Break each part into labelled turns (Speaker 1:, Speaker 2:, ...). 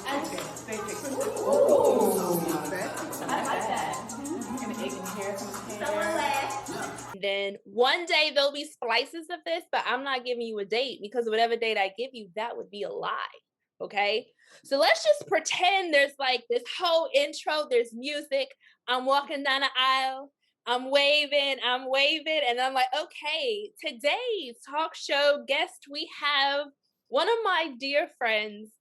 Speaker 1: like that.
Speaker 2: Then one day there'll be splices of this, but I'm not giving you a date because whatever date I give you, that would be a lie. Okay. So let's just pretend there's like this whole intro, there's music. I'm walking down the aisle. I'm waving, and I'm like, okay, today's talk show guest, we have one of my dear friends,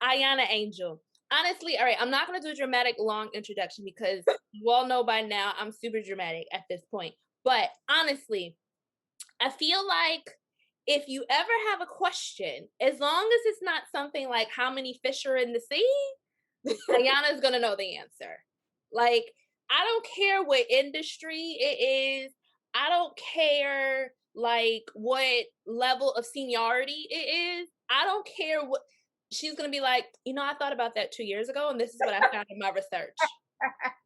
Speaker 2: Ahyiana Angel. Honestly, all right, I'm not going to do a dramatic long introduction because you all know by now I'm super dramatic at this point. But honestly, I feel like if you ever have a question, as long as it's not something like how many fish are in the sea, Ahyiana's going to know the answer. Like, I don't care what industry it is. I don't care like what level of seniority it is. I don't care what she's going to be like, I thought about that 2 years ago and this is what I found in my research.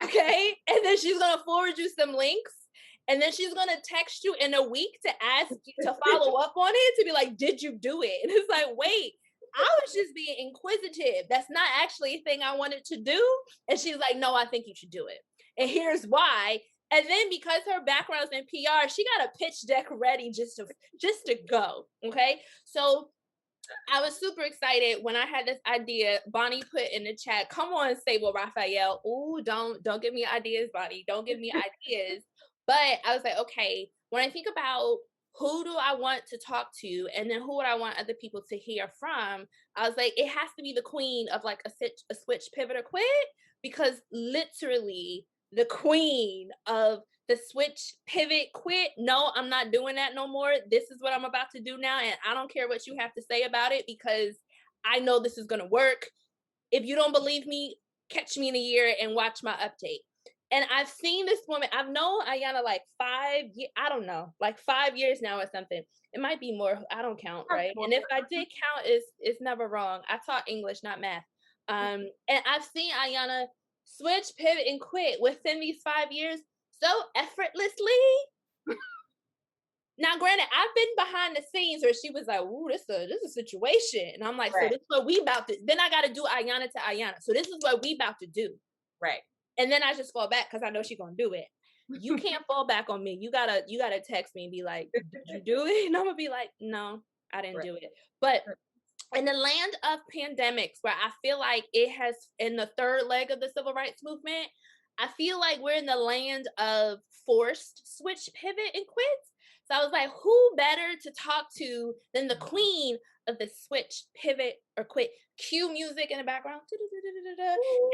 Speaker 2: Okay? And then she's going to forward you some links and then she's going to text you in a week to ask you to follow up on it, to be like, did you do it? And it's like, wait, I was just being inquisitive. That's not actually a thing I wanted to do. And she's like, no, I think you should do it. And here's why. And then because her background is in PR, she got a pitch deck ready just to go. Okay. So I was super excited when I had this idea. Bonnie put in the chat, come on, Sable Raphael. Ooh, don't give me ideas, Bonnie. Don't give me ideas. But I was like, okay, when I think about who do I want to talk to and then who would I want other people to hear from, I was like, it has to be the queen of like a switch, pivot, or quit, because literally the queen of the switch, pivot, quit. No, I'm not doing that no more. This is what I'm about to do now. And I don't care what you have to say about it because I know this is going to work. If you don't believe me, catch me in a year and watch my update. And I've seen this woman. I've known Ahyiana like 5 years. I don't know, like 5 years now or something. It might be more. I don't count, right? And if I did count, it's never wrong. I taught English, not math. And I've seen Ahyiana switch, pivot, and quit within these 5 years so effortlessly. Now, granted, I've been behind the scenes where she was like, ooh, this is a situation. And I'm like, right. So this is what we about to, then I got to do Ahyiana to Ahyiana. So this is what we about to do.
Speaker 1: Right.
Speaker 2: And then I just fall back because I know she's going to do it. You can't fall back on me. You gotta text me and be like, did you do it? And I'm going to be like, no, I didn't do it. But in the land of pandemics, where I feel like it has, in the third leg of the civil rights movement, I feel like we're in the land of forced switch, pivot, and quits. So I was like, who better to talk to than the queen of the switch, pivot, or quit? Cue music in the background.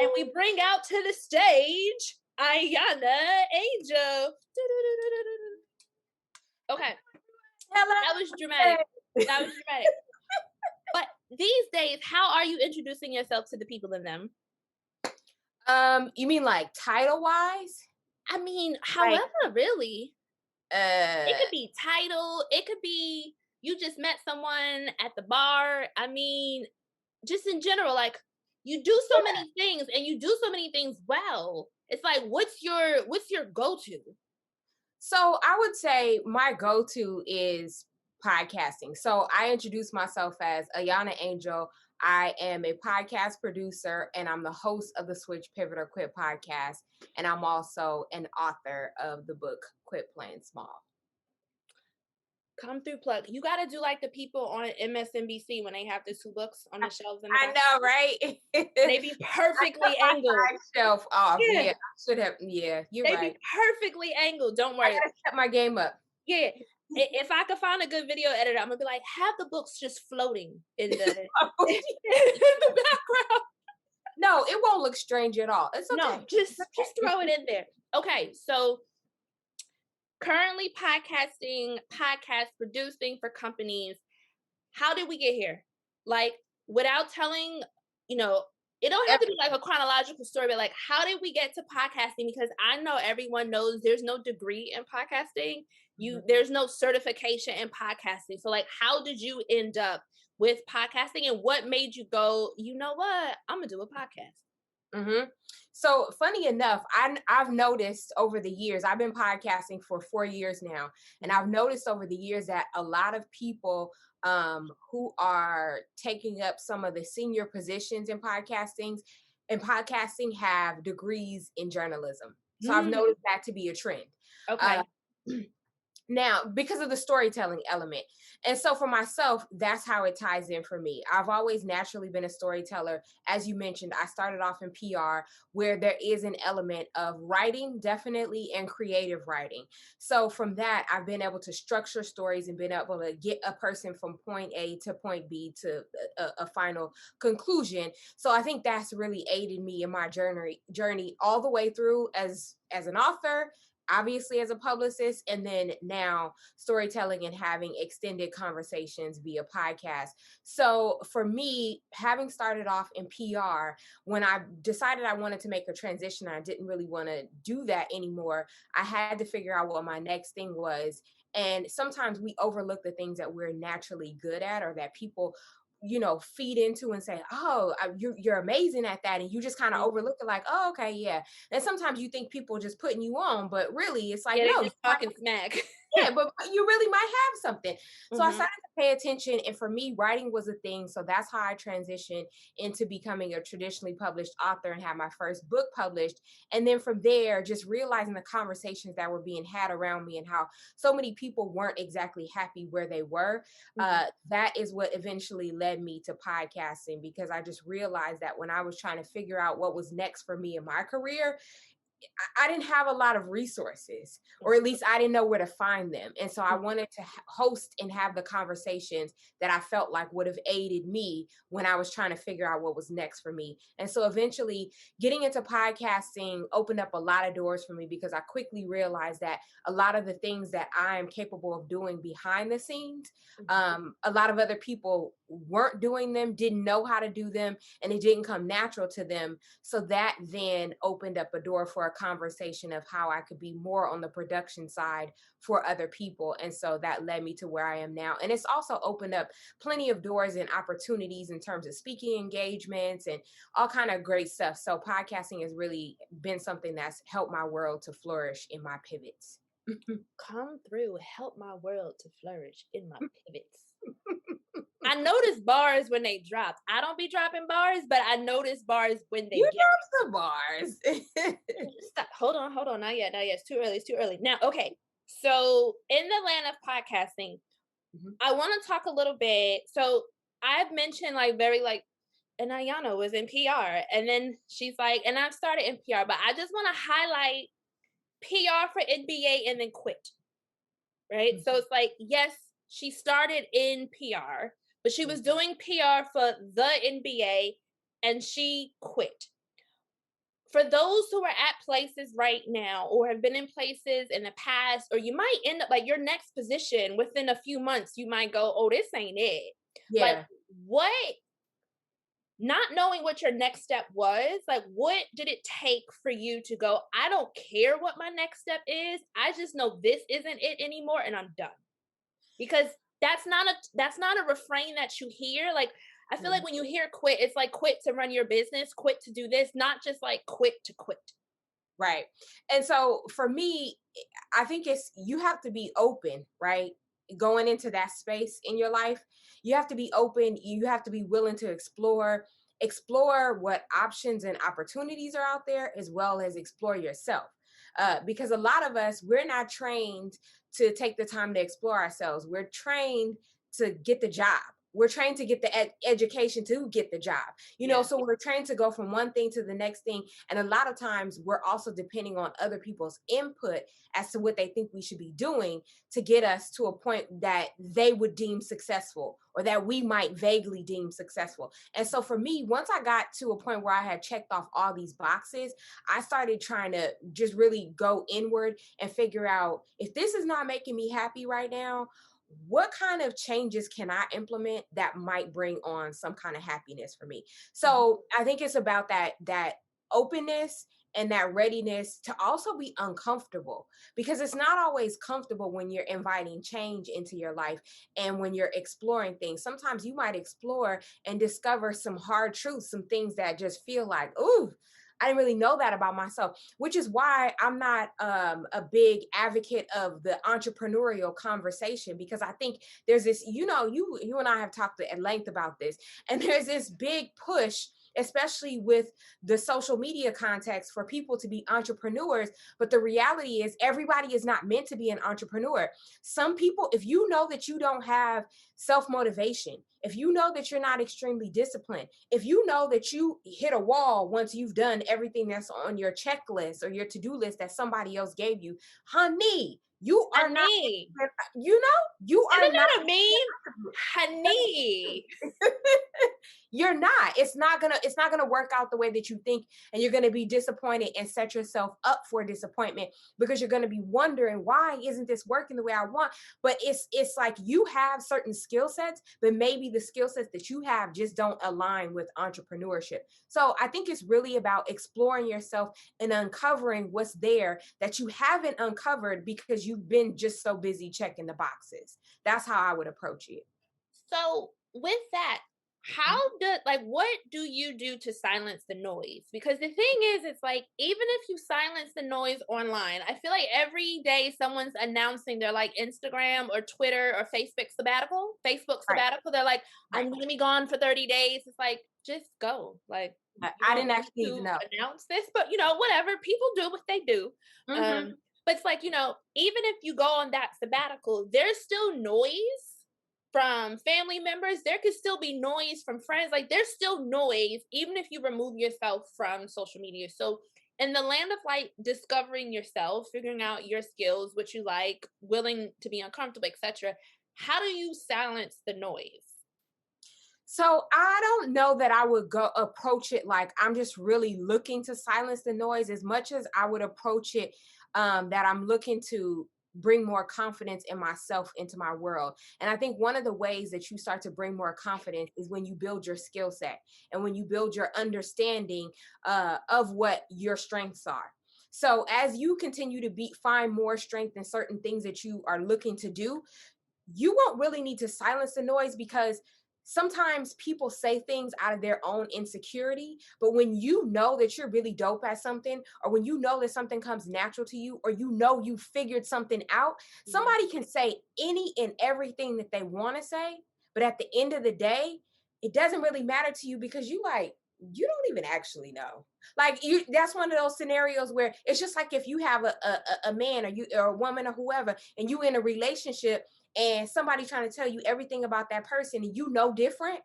Speaker 2: And we bring out to the stage Ahyiana Angel. Okay. That was dramatic. But these days, how are you introducing yourself to the people in them?
Speaker 1: You mean like title wise?
Speaker 2: I mean, however, really. It could be title. It could be you just met someone at the bar. I mean, just in general, like you do so many things and you do so many things well. It's like, what's your go-to?
Speaker 1: So I would say my go-to is podcasting. So I introduce myself as Ahyiana Angel. I am a podcast producer and I'm the host of the Switch, Pivot, or Quit podcast. And I'm also an author of the book, Quit Playing Small.
Speaker 2: Come through, plug. You got to do like the people on MSNBC when they have the 2 books on the shelves.
Speaker 1: I know, right?
Speaker 2: They be perfectly angled.
Speaker 1: Shelf off. Yeah, I should have. Yeah, you're right.
Speaker 2: They be perfectly angled. Don't worry.
Speaker 1: I gotta set my game up.
Speaker 2: Yeah. If I could find a good video editor, I'm gonna be like, have the books just floating in the, in the background.
Speaker 1: No, it won't look strange at all. It's okay.
Speaker 2: No, just throw it in there. Okay, so currently podcast producing for companies. How did we get here? Like, without telling, it don't have to be like a chronological story, but like, how did we get to podcasting? Because I know everyone knows there's no degree in podcasting. There's no certification in podcasting. So like, how did you end up with podcasting and what made you go, you know what, I'm gonna do a podcast?
Speaker 1: Mm-hmm. So funny enough, I've noticed over the years, I've been podcasting for 4 years now, and I've noticed over the years that a lot of people who are taking up some of the senior positions in podcasting have degrees in journalism. So I've
Speaker 2: Mm,
Speaker 1: noticed that to be a trend. Uh,
Speaker 2: okay.
Speaker 1: Now, because of the storytelling element. And so for myself, that's how it ties in for me. I've always naturally been a storyteller. As you mentioned, I started off in PR, where there is an element of writing, definitely, and creative writing. So from that, I've been able to structure stories and been able to get a person from point A to point B to a final conclusion. So I think that's really aided me in my journey all the way through as an author, obviously as a publicist, and then now storytelling and having extended conversations via podcast. So for me, having started off in PR, when I decided I wanted to make a transition, I didn't really want to do that anymore. I had to figure out what my next thing was. And sometimes we overlook the things that we're naturally good at, or that people, feed into and say, oh, you're amazing at that. And you just kind of
Speaker 2: Mhm.
Speaker 1: overlook it, like, oh, okay, yeah. And sometimes you think people just putting you on, but really it's like,
Speaker 2: Yeah, they
Speaker 1: no,
Speaker 2: just talking smack.
Speaker 1: yeah, but you really might have something. So I
Speaker 2: Hmm.
Speaker 1: started to pay attention. And for me, writing was a thing. So that's how I transitioned into becoming a traditionally published author and had my first book published. And then from there, just realizing the conversations that were being had around me and how so many people weren't exactly happy where they were.
Speaker 2: Hmm.
Speaker 1: That is what eventually led me to podcasting, because I just realized that when I was trying to figure out what was next for me in my career, I didn't have a lot of resources, or at least I didn't know where to find them. And so I wanted to host and have the conversations that I felt like would have aided me when I was trying to figure out what was next for me. And so eventually getting into podcasting opened up a lot of doors for me, because I quickly realized that a lot of the things that I am capable of doing behind the scenes, a lot of other people weren't doing them, didn't know how to do them, and it didn't come natural to them. So that then opened up a door for a conversation of how I could be more on the production side for other people. And so that led me to where I am now. And it's also opened up plenty of doors and opportunities in terms of speaking engagements and all kind of great stuff. So podcasting has really been something that's helped my world to flourish in my pivots.
Speaker 2: Come through, help my world to flourish in my pivots. I notice bars when they drop. I don't be dropping bars, but I notice bars when they
Speaker 1: You
Speaker 2: get.
Speaker 1: drop some bars.
Speaker 2: Stop. Hold on. Not yet. Not yet. It's too early. It's too early. Now, okay. So, in the land of podcasting,
Speaker 1: Mhm.
Speaker 2: I want to talk a little bit. So, I've mentioned like very like, and Ahyiana was in PR, and then she's like, and I've started in PR, but I just want to highlight PR for NBA and then quit. Right. So
Speaker 1: Mhm.
Speaker 2: it's like, yes, she started in PR, but she was
Speaker 1: Mhm.
Speaker 2: doing PR for the NBA and she quit. For those who are at places right now or have been in places in the past, or you might end up like your next position within a few months, you might go, oh, this ain't it. Like,
Speaker 1: Yeah.
Speaker 2: what, not knowing what your next step was, like, what did it take for you to go, I don't care what my next step is. I just know this isn't it anymore and I'm done. Because that's not a refrain that you hear. Like, I feel like
Speaker 1: Mhm.
Speaker 2: when you hear quit, it's like quit to run your business, quit to do this, not just like quit to quit.
Speaker 1: Right. And so for me, I think you have to be open, right? Going into that space in your life, you have to be open, you have to be willing to explore what options and opportunities are out there, as well as explore yourself. Because a lot of us, we're not trained to take the time to explore ourselves. We're trained to get the job. We're trained to get the education to get the job.
Speaker 2: Yeah.
Speaker 1: So we're trained to go from one thing to the next thing. And a lot of times we're also depending on other people's input as to what they think we should be doing to get us to a point that they would deem successful, or that we might vaguely deem successful. And so for me, once I got to a point where I had checked off all these boxes, I started trying to just really go inward and figure out, if this is not making me happy right now, what kind of changes can I implement that might bring on some kind of happiness for me?
Speaker 2: Mhm.
Speaker 1: So I think it's about that openness and that readiness to also be uncomfortable, because it's not always comfortable when you're inviting change into your life and when you're exploring things. Sometimes you might explore and discover some hard truths, some things that just feel like, ooh, I didn't really know that about myself, which is why I'm not a big advocate of the entrepreneurial conversation, because I think there's this, you know, you and I have talked at length about this, and there's this big push, especially with the social media context, for people to be entrepreneurs. But the reality is everybody is not meant to be an entrepreneur. Some people, if you know that you don't have self-motivation, if you know that you're not extremely disciplined, if you know that you hit a wall once you've done everything that's on your checklist or your to-do list that somebody else gave you, honey, you are not,
Speaker 2: Honey.
Speaker 1: you know, you are
Speaker 2: Isn't
Speaker 1: not.
Speaker 2: that a meme? Honey.
Speaker 1: You're not. It's not gonna work out the way that you think, and you're gonna be disappointed and set yourself up for disappointment, because you're gonna be wondering, why isn't this working the way I want? But it's like you have certain skill sets, but maybe the skill sets that you have just don't align with entrepreneurship. So I think it's really about exploring yourself and uncovering what's there that you haven't uncovered because you've been just so busy checking the boxes. That's how I would approach it.
Speaker 2: So with that, what do you do to silence the noise? Because the thing is, it's like, even if you silence the noise online, I feel like every day someone's announcing their like Instagram or Twitter or Facebook
Speaker 1: Right.
Speaker 2: sabbatical. They're like, I'm gonna be gone for 30 days. It's like, just go. Like, you
Speaker 1: I
Speaker 2: don't
Speaker 1: didn't
Speaker 2: need
Speaker 1: actually
Speaker 2: to
Speaker 1: even know.
Speaker 2: announce this, but you know, whatever. People do what they do.
Speaker 1: Mhm.
Speaker 2: But it's like, you know, even if you go on that sabbatical, there's still noise from family members. There could still be noise from friends. Like, there's still noise even if you remove yourself from social media. So in the land of like discovering yourself, figuring out your skills, what you like, willing to be uncomfortable, etc., how do you silence the noise?
Speaker 1: So I don't know that I would go approach it like I'm just really looking to silence the noise, as much as I would approach it that I'm looking to bring more confidence in myself into my world. And I think one of the ways that you start to bring more confidence is when you build your skill set and when you build your understanding of what your strengths are. So as you continue to find more strength in certain things that you are looking to do, you won't really need to silence the noise, because sometimes people say things out of their own insecurity. But when you know that you're really dope at something, or when you know that something comes natural to you, or you know you figured something out,
Speaker 2: Mhm.
Speaker 1: somebody can say any and everything that they want to say. But at the end of the day, it doesn't really matter to you, because you don't even actually know. Like, you, that's one of those scenarios where it's just like if you have a man, or a woman or whoever, and you in a relationship, and somebody trying to tell you everything about that person and you know different,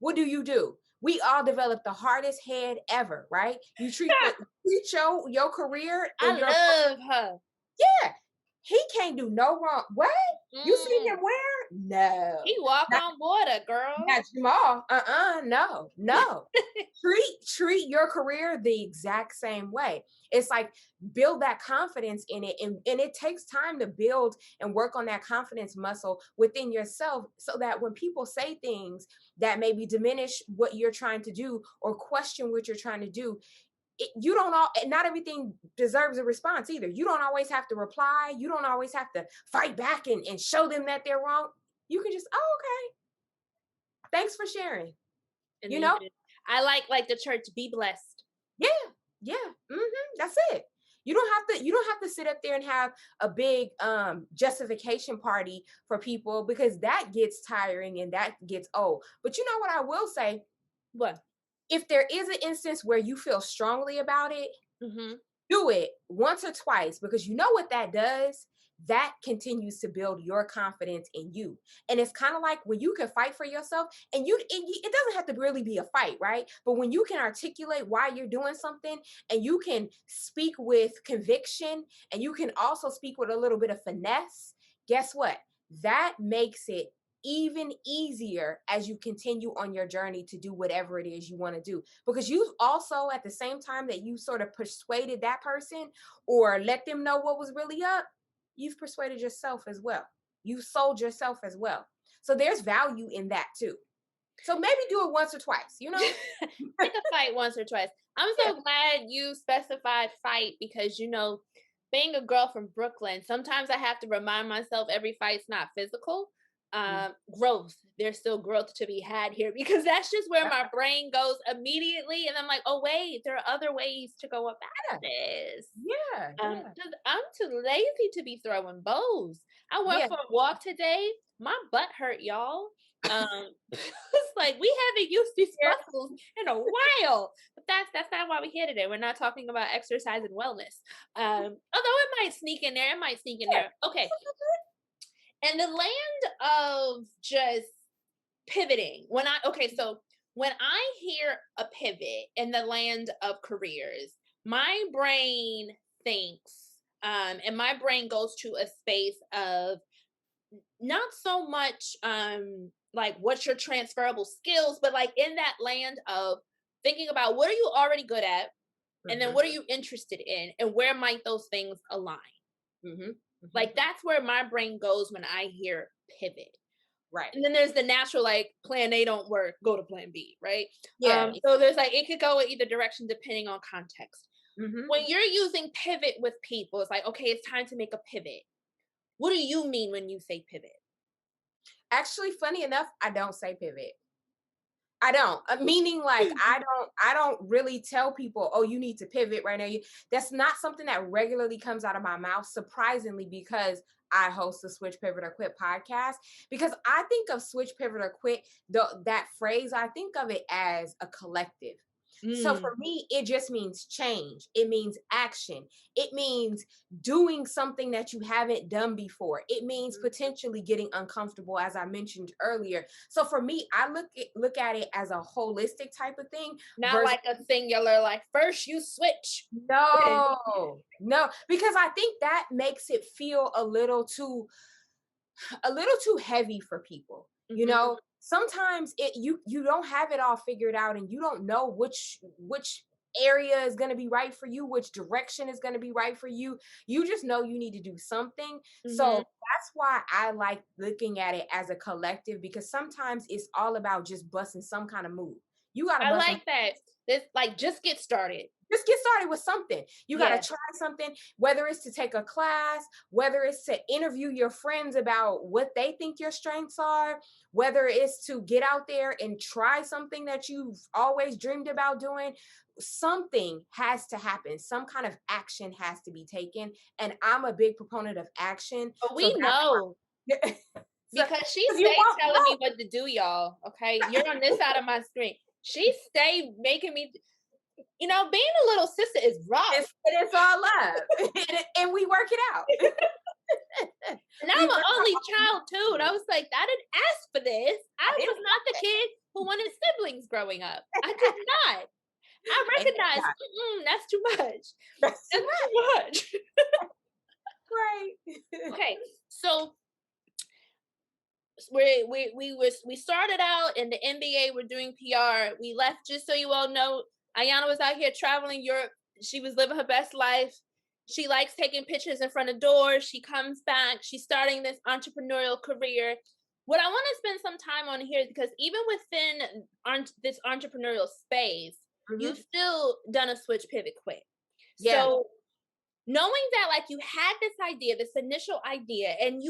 Speaker 1: what do? We all develop the hardest head ever, right? You treat your career
Speaker 2: I
Speaker 1: and your,
Speaker 2: love her.
Speaker 1: yeah, he can't do no wrong. What? You seen him
Speaker 2: Mm.
Speaker 1: where? No.
Speaker 2: He walk on water, girl.
Speaker 1: Not Jamal. No, no. Treat your career the exact same way. It's like, build that confidence in it, and it takes time to build and work on that confidence muscle within yourself, so that when people say things that maybe diminish what you're trying to do or question what you're trying to do, you don't all, not everything deserves a response either. You don't always have to reply. You don't always have to fight back and show them that they're wrong. You can just, oh, okay, thanks for sharing.
Speaker 2: And
Speaker 1: You
Speaker 2: then you
Speaker 1: know?
Speaker 2: just, I like the church, be blessed.
Speaker 1: Yeah, yeah. That's it. You don't have to sit up there and have a big justification party for people, because that gets tiring and that gets old. But you know what I will say?
Speaker 2: What?
Speaker 1: If there is an instance where you feel strongly about it,
Speaker 2: Mm-hmm.
Speaker 1: do it once or twice, because you know what that does? That continues to build your confidence in you. And it's kind of like when you can fight for yourself, and it doesn't have to really be a fight, right? But when you can articulate why you're doing something, and you can speak with conviction, and you can also speak with a little bit of finesse, guess what? That makes it even easier as you continue on your journey to do whatever it is you want to do, because you also, at the same time that you sort of persuaded that person or let them know what was really up, you've persuaded yourself as well. You've sold yourself as well. So there's value in that too. So maybe do it once or twice, you know?
Speaker 2: Pick a fight once or twice. I'm
Speaker 1: Yeah.
Speaker 2: so glad you specified fight, because you know, being a girl from Brooklyn, sometimes I have to remind myself every fight's not physical. growth. There's still growth to be had here because that's just where my brain goes immediately. And I'm like, oh, wait, there are other ways to go about this.
Speaker 1: Yeah.
Speaker 2: Because I'm too lazy to be throwing bows. I went
Speaker 1: Yeah.
Speaker 2: for a walk today. My butt hurt, y'all. It's like we haven't used these muscles in a while. But that's not why we're here today. We're not talking about exercise and wellness. Although it might sneak in there. Okay. And the land of just pivoting. So when I hear a pivot in the land of careers, my brain thinks, and my brain goes to a space of not so much like what's your transferable skills, but like in that land of thinking about what are you already good at, and then what are you interested in, and where might those things align? Like that's where my brain goes when I hear pivot.
Speaker 1: Right.
Speaker 2: And then there's the natural, like plan A don't work, go to plan B, right?
Speaker 1: Yeah.
Speaker 2: So there's like, it could go in either direction depending on context. When you're using pivot with people, it's like, okay, it's time to make a pivot. What do you mean when you say pivot?
Speaker 1: Actually, funny enough, I don't say pivot. I don't. Meaning like I don't really tell people, oh, you need to pivot right now. That's not something that regularly comes out of my mouth, surprisingly, because I host the Switch Pivot or Quit podcast. Because I think of Switch Pivot or Quit, that phrase, I think of it as a collective. So for me, it just means change. It means action. It means doing something that you haven't done before. It means potentially getting uncomfortable, as I mentioned earlier. So for me, I look at it as a holistic type of thing.
Speaker 2: Not like a singular, like first you switch.
Speaker 1: No, because I think that makes it feel a little too heavy for people. You know, sometimes you don't have it all figured out, and you don't know which area is going to be right for you, which direction is going to be right for you. You just know you need to do something. So that's why I like looking at it as a collective, because sometimes it's all about just busting some kind of move. You got to
Speaker 2: I like that. This like just get started.
Speaker 1: Just get started with something. You got to try something, whether it's to take a class, whether it's to interview your friends about what they think your strengths are, whether it's to get out there and try something that you've always dreamed about doing. Something has to happen. Some kind of action has to be taken. And I'm a big proponent of action.
Speaker 2: But we know. Because she stayed telling me what to do, y'all. Okay. You're on this side of my screen. She stayed making me, you know, being a little sister is rough.
Speaker 1: It's all love. And we work it out.
Speaker 2: And I'm an only child too. And I was like, I didn't ask for this. I was not the kid who wanted siblings growing up. I did not. I recognize that's too much. That's too much.
Speaker 1: Right.
Speaker 2: Okay. So we started out in the NBA. We're doing PR. We left, just so you all know, Ahyiana was out here traveling Europe. She was living her best life. She likes taking pictures in front of doors. She comes back. She's starting this entrepreneurial career. What I want to spend some time on here is because even within this entrepreneurial space, you've still done a switch, pivot, quit. Yeah. So knowing that, like, you had this idea, this initial idea, and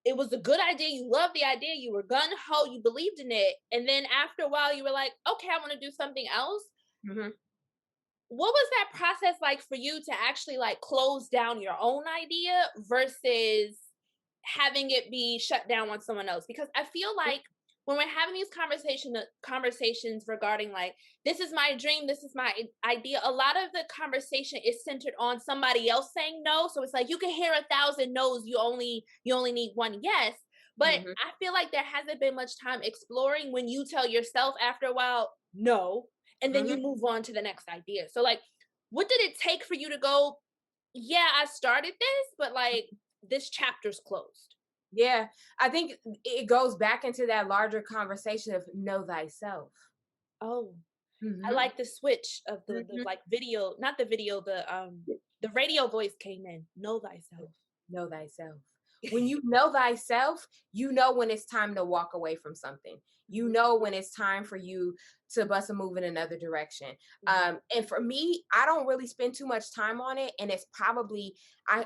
Speaker 2: it was a good idea. You loved the idea. You were gung-ho. You believed in it. And then after a while, you were like, okay, I want to do something else. What was that process like for you to actually like close down your own idea versus having it be shut down on someone else? Because I feel like when we're having these conversations regarding like, this is my dream, this is my idea, a lot of the conversation is centered on somebody else saying no. So it's like, you can hear 1,000 no's, you only need one yes. But I feel like there hasn't been much time exploring when you tell yourself after a while, no, and then you move on to the next idea. So like, what did it take for you to go, yeah, I started this, but like this chapter's closed?
Speaker 1: Yeah, I think it goes back into that larger conversation of know thyself.
Speaker 2: Oh, I like the switch of the like video, not the video, the radio voice came in. Know thyself.
Speaker 1: Know thyself. when you know thyself, you know when it's time to walk away from something. You know when it's time for you to bust a move in another direction. And for me, I don't really spend too much time on it. And it's probably I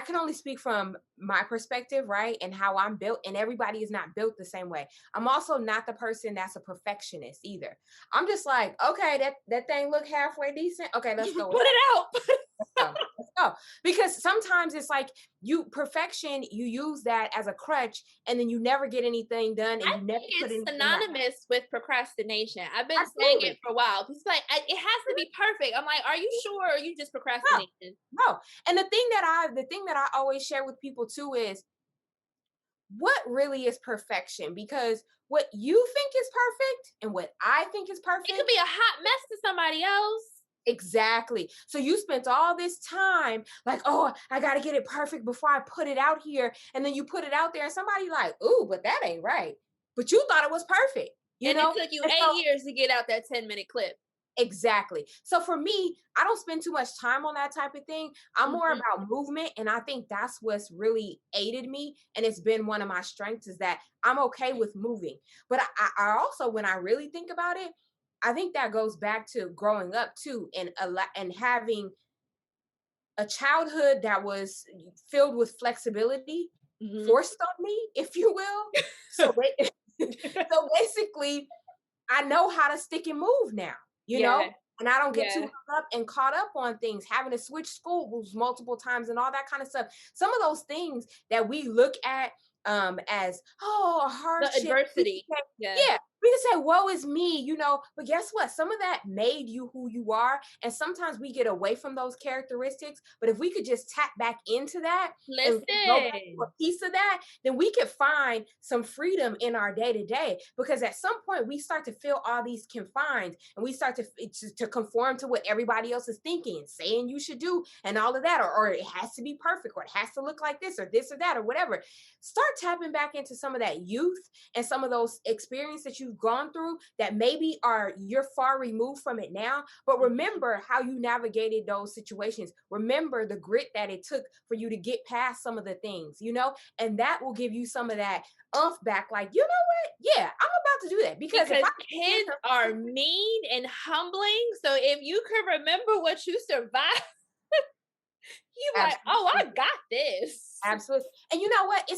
Speaker 1: can only speak from my perspective, right? And how I'm built. And everybody is not built the same way. I'm also not the person that's a perfectionist either. I'm just like, okay, that thing look halfway decent. Okay, let's go with
Speaker 2: Put
Speaker 1: that.
Speaker 2: it out.
Speaker 1: Let's go. Because sometimes it's like you use that as a crutch, and then you never get anything done, and
Speaker 2: I
Speaker 1: you never
Speaker 2: think
Speaker 1: put
Speaker 2: it's
Speaker 1: anything out.
Speaker 2: synonymous with procrastination. I've been saying it
Speaker 1: Absolutely.
Speaker 2: for a while. It's like, it has to be perfect. I'm like, are you sure? Or are you just
Speaker 1: No,
Speaker 2: procrastinating?
Speaker 1: no. And the thing that I always share with people too is what really is perfection? Because what you think is perfect and what I think is
Speaker 2: It could
Speaker 1: perfect.
Speaker 2: be a hot mess to somebody else.
Speaker 1: Exactly. So you spent all this time like, oh, I got to get it perfect before I put it out here. And then you put it out there and somebody like, ooh, but that ain't right. But you thought it was perfect, you
Speaker 2: And it
Speaker 1: know?
Speaker 2: took you
Speaker 1: And so
Speaker 2: 8 years to get out that 10-minute clip.
Speaker 1: exactly. So for me, I don't spend too much time on that type of thing. I'm more
Speaker 2: Mhm.
Speaker 1: about movement. And I think that's what's really aided me. And it's been one of my strengths is that I'm okay with moving. But I also, when I really think about it, I think that goes back to growing up too and having a childhood that was filled with flexibility
Speaker 2: Mhm.
Speaker 1: forced on me, if you will. So, so basically, I know how to stick and move now, you know,
Speaker 2: Yeah.
Speaker 1: and I don't get too
Speaker 2: Yeah.
Speaker 1: hung up and caught up on things, having to switch schools multiple times and all that kind of stuff. Some of those things that we look at as a
Speaker 2: The
Speaker 1: hardship,
Speaker 2: adversity. Yeah.
Speaker 1: yeah, we can say, woe is me, you know, but guess what? Some of that made you who you are. And sometimes we get away from those characteristics. But if we could just tap back into that and go back to a
Speaker 2: Listen.
Speaker 1: piece of that, then we could find some freedom in our day to day. Because at some point, we start to feel all these confines and we start to conform to what everybody else is thinking and saying you should do and all of that, or it has to be perfect, or it has to look like this or that, or whatever. Start tapping back into some of that youth and some of those experiences that you've gone through that maybe you're far removed from it now, but remember how you navigated those situations. Remember the grit that it took for you to get past some of the things, you know, and that will give you some of that back, like, you know what, yeah, I'm about to do that, because if
Speaker 2: Because
Speaker 1: I
Speaker 2: kids are mean and humbling. So if you can remember what you survived, you like, oh, I
Speaker 1: absolutely.
Speaker 2: got this.
Speaker 1: Absolutely. And you know what?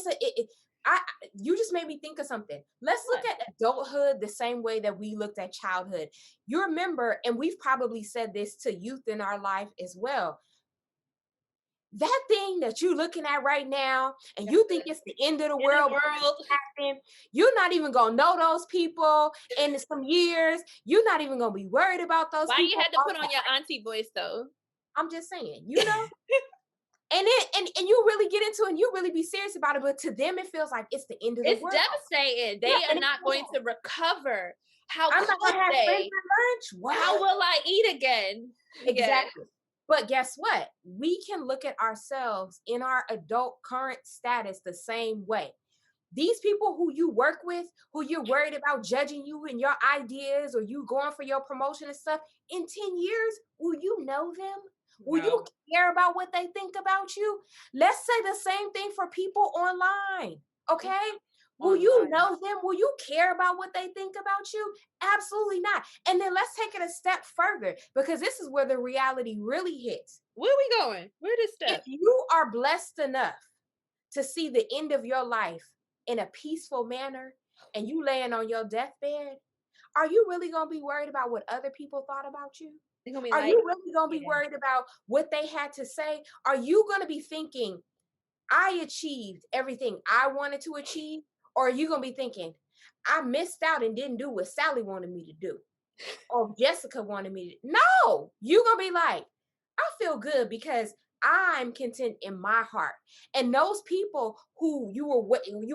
Speaker 1: You just made me think of something. Let's look
Speaker 2: What?
Speaker 1: at adulthood the same way that we looked at childhood. You remember, and we've probably said this to youth in our life as well. That thing that you're looking at right now, and
Speaker 2: That's
Speaker 1: you think
Speaker 2: the
Speaker 1: it's the end of the
Speaker 2: end of
Speaker 1: world,
Speaker 2: the world.
Speaker 1: you're not even gonna know those people in some years. You're not even gonna be worried about those
Speaker 2: Why you
Speaker 1: people.
Speaker 2: had to put on your auntie voice though?
Speaker 1: I'm just saying, you know. And you really get into it and you really be serious about it, but to them it feels like it's the end of the
Speaker 2: It's
Speaker 1: world.
Speaker 2: devastating.
Speaker 1: Yeah,
Speaker 2: They are
Speaker 1: and
Speaker 2: not going to recover. How
Speaker 1: I'm not
Speaker 2: could
Speaker 1: gonna have friends
Speaker 2: they?
Speaker 1: at lunch.
Speaker 2: How
Speaker 1: What?
Speaker 2: will I eat again? Yeah.
Speaker 1: Exactly. But guess what? We can look at ourselves in our adult current status the same way. These people who you work with, who you're worried about judging you and your ideas, or you going for your promotion and stuff, in 10 years, will you know them? Will you
Speaker 2: No.
Speaker 1: care about what they think about you? Let's say the same thing for people online. Okay? Will you
Speaker 2: Online.
Speaker 1: know them? Will you care about what they think about you? Absolutely not. And then let's take it a step further, because this is where the reality really hits.
Speaker 2: Where are we going? Where this
Speaker 1: If
Speaker 2: step?
Speaker 1: you are blessed enough to see the end of your life in a peaceful manner and you laying on your deathbed, are you really going to be worried about what other people thought about you?
Speaker 2: They're gonna be
Speaker 1: Are
Speaker 2: like,
Speaker 1: you really going to be
Speaker 2: yeah.
Speaker 1: worried about what they had to say? Are you going to be thinking, I achieved everything I wanted to achieve? Or are you going to be thinking, I missed out and didn't do what Sally wanted me to do, or Jessica wanted me to? No, you're going to be like, I feel good because I'm content in my heart. And those people who you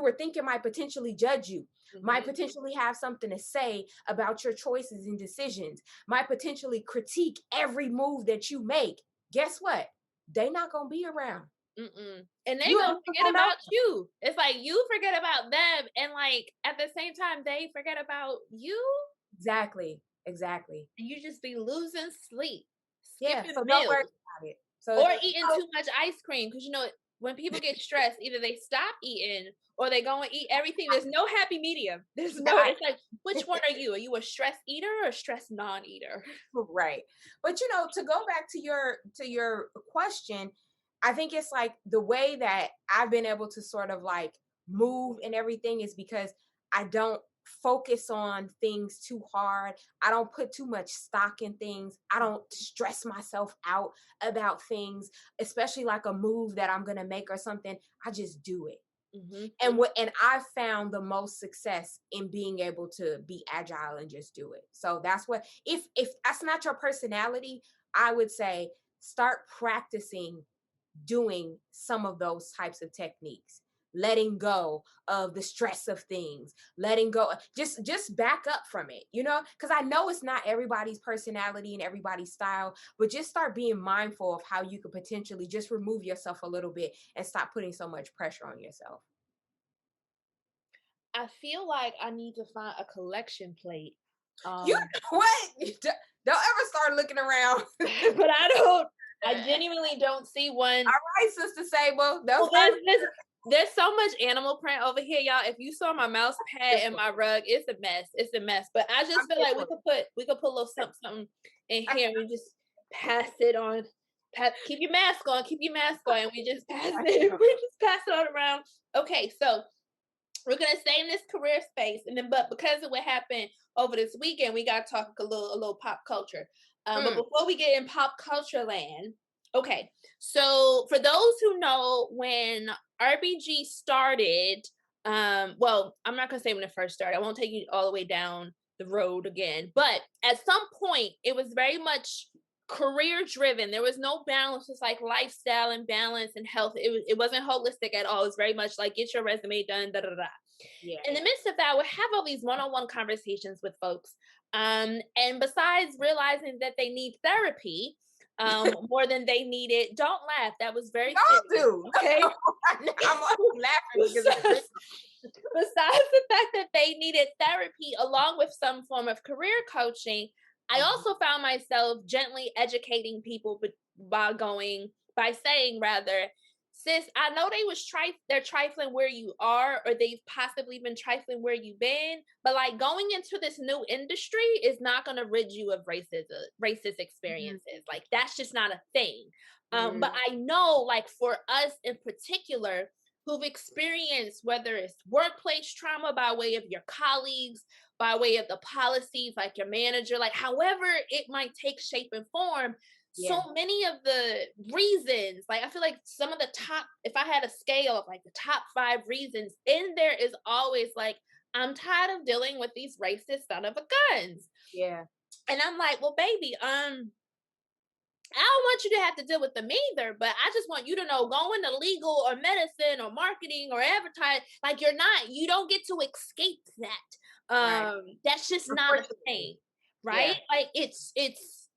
Speaker 1: were thinking might potentially judge you, might
Speaker 2: Mhm.
Speaker 1: potentially have something to say about your choices and decisions, might potentially critique every move that you make. Guess what? They not gonna be around.
Speaker 2: Mm-mm. And they
Speaker 1: You
Speaker 2: gonna
Speaker 1: ain't
Speaker 2: forget
Speaker 1: gonna know.
Speaker 2: about you. It's like you forget about them, and like at the same time they forget about you,
Speaker 1: Exactly. Exactly.
Speaker 2: and you just be losing sleep,
Speaker 1: Yeah.
Speaker 2: skipping
Speaker 1: So don't worry
Speaker 2: meals,
Speaker 1: about it. So
Speaker 2: or eating too much ice cream because you know when people get stressed, either they stop eating or they go and eat everything. There's no happy medium. It's like, which one are you? Are you a stress eater or a stress non-eater?
Speaker 1: Right. But to go back to your question, I think it's like the way that I've been able to sort of like move and everything is because I don't focus on things too hard. I don't put too much stock in things. I don't stress myself out about things, especially like a move that I'm going to make or something. I just do it. And I've found the most success in being able to be agile and just do it. So that's what, if that's not your personality, I would say start practicing doing some of those types of techniques, letting go of the stress of things, letting go, just back up from it, because I know it's not everybody's personality and everybody's style, but just start being mindful of how you could potentially just remove yourself a little bit and stop putting so much pressure on yourself.
Speaker 2: I feel like I need to find a collection plate.
Speaker 1: You know what? Don't ever start looking around.
Speaker 2: But I genuinely don't see one.
Speaker 1: All right, Sister Sable.
Speaker 2: There's so much animal print over here, y'all. If you saw my mouse pad and my rug, it's a mess. It's a mess. But I just feel like we could put a little something in here and we just pass it on. Keep your mask on, and we just pass it. We just pass it on around. Okay, so we're gonna stay in this career space, and then but because of what happened over this weekend, we gotta talk a little pop culture. But before we get in pop culture land, okay. So for those who know, when RBG started, well, I'm not gonna say when it first started. I won't take you all the way down the road again, but at some point, it was very much career driven. There was no balance. It's like lifestyle and balance and health. It wasn't holistic at all. It was very much like get your resume done, da da da. Yeah. In the midst of that, we have all these one-on-one conversations with folks. And besides realizing that they need therapy more than they needed, don't laugh. That was very serious.
Speaker 1: Do. Okay. I'm laughing because
Speaker 2: besides the fact that they needed therapy along with some form of career coaching, I also found myself gently educating people by saying, sis, I know they're trifling where you are, or they've possibly been trifling where you've been, but like going into this new industry is not going to rid you of racist experiences. Like that's just not a thing. But I know, like for us in particular, who've experienced whether it's workplace trauma by way of your colleagues, by way of the policies, like your manager, like however it might take shape and form. Yeah. So many of the reasons, like I feel like some of the top, if I had a scale of like the top 5 reasons in there is always like, I'm tired of dealing with these racist son of a guns. Yeah. And I'm like, well, baby, I don't want you to have to deal with them either, but I just want you to know going to legal or medicine or marketing or advertise, like you don't get to escape that. Right. That's just not a thing, right? Yeah. Like it's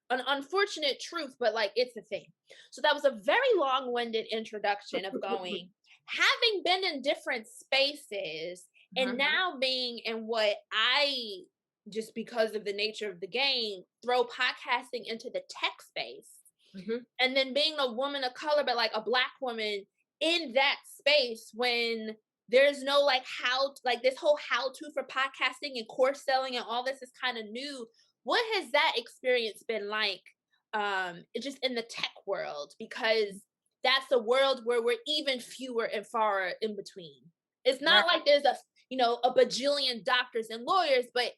Speaker 2: an unfortunate truth, but like it's a thing. So that was a very long-winded introduction of going, having been in different spaces and now being in what I, just because of the nature of the game, throw podcasting into the tech space. And then being a woman of color, but like a Black woman in that space when there's no like this whole how-to for podcasting and course selling and all this is kind of new. What has that experience been like just in the tech world? Because that's a world where we're even fewer and far in between. It's not like there's a bajillion doctors and lawyers, but